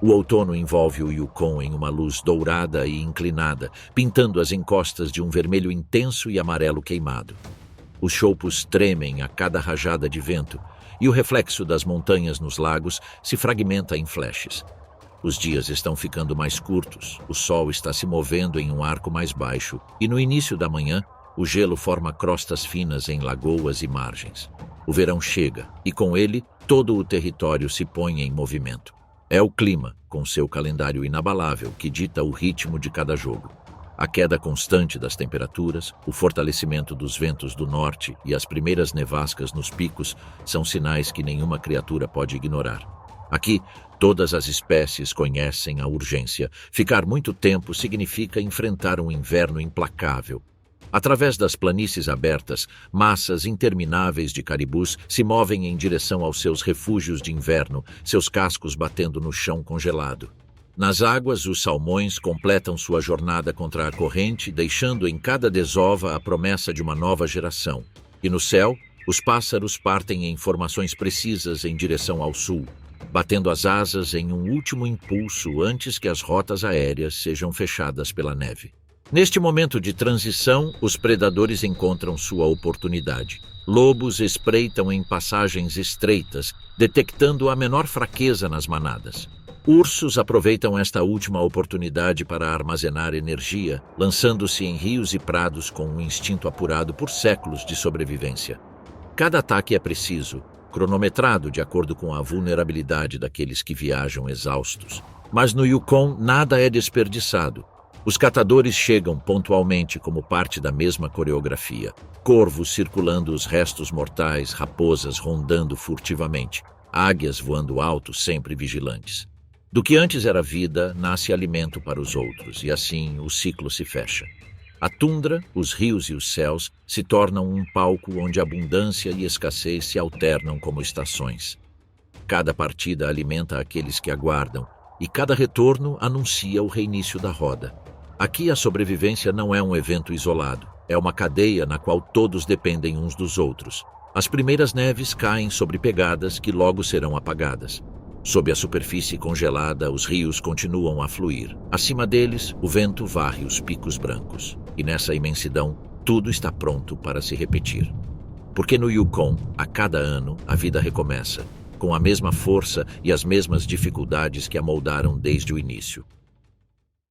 Speaker 1: O outono envolve o Yukon em uma luz dourada e inclinada, pintando as encostas de um vermelho intenso e amarelo queimado. Os choupos tremem a cada rajada de vento, e o reflexo das montanhas nos lagos se fragmenta em flashes. Os dias estão ficando mais curtos, o sol está se movendo em um arco mais baixo, e no início da manhã, o gelo forma crostas finas em lagoas e margens. O verão chega, e com ele, todo o território se põe em movimento. É o clima, com seu calendário inabalável, que dita o ritmo de cada jogo. A queda constante das temperaturas, o fortalecimento dos ventos do norte e as primeiras nevascas nos picos são sinais que nenhuma criatura pode ignorar. Aqui, todas as espécies conhecem a urgência. Ficar muito tempo significa enfrentar um inverno implacável. Através das planícies abertas, massas intermináveis de caribus se movem em direção aos seus refúgios de inverno, seus cascos batendo no chão congelado. Nas águas, os salmões completam sua jornada contra a corrente, deixando em cada desova a promessa de uma nova geração. E no céu, os pássaros partem em formações precisas em direção ao sul, batendo as asas em um último impulso antes que as rotas aéreas sejam fechadas pela neve. Neste momento de transição, os predadores encontram sua oportunidade. Lobos espreitam em passagens estreitas, detectando a menor fraqueza nas manadas. Ursos aproveitam esta última oportunidade para armazenar energia, lançando-se em rios e prados com um instinto apurado por séculos de sobrevivência. Cada ataque é preciso, cronometrado de acordo com a vulnerabilidade daqueles que viajam exaustos. Mas no Yukon nada é desperdiçado. Os catadores chegam pontualmente como parte da mesma coreografia. Corvos circulando os restos mortais, raposas rondando furtivamente, águias voando alto, sempre vigilantes. Do que antes era vida, nasce alimento para os outros, e assim o ciclo se fecha. A tundra, os rios e os céus se tornam um palco onde abundância e escassez se alternam como estações. Cada partida alimenta aqueles que aguardam, e cada retorno anuncia o reinício da roda. Aqui a sobrevivência não é um evento isolado, é uma cadeia na qual todos dependem uns dos outros. As primeiras neves caem sobre pegadas que logo serão apagadas. Sob a superfície congelada, os rios continuam a fluir. Acima deles, o vento varre os picos brancos. E nessa imensidão, tudo está pronto para se repetir. Porque no Yukon, a cada ano, a vida recomeça, com a mesma força e as mesmas dificuldades que a moldaram desde o início.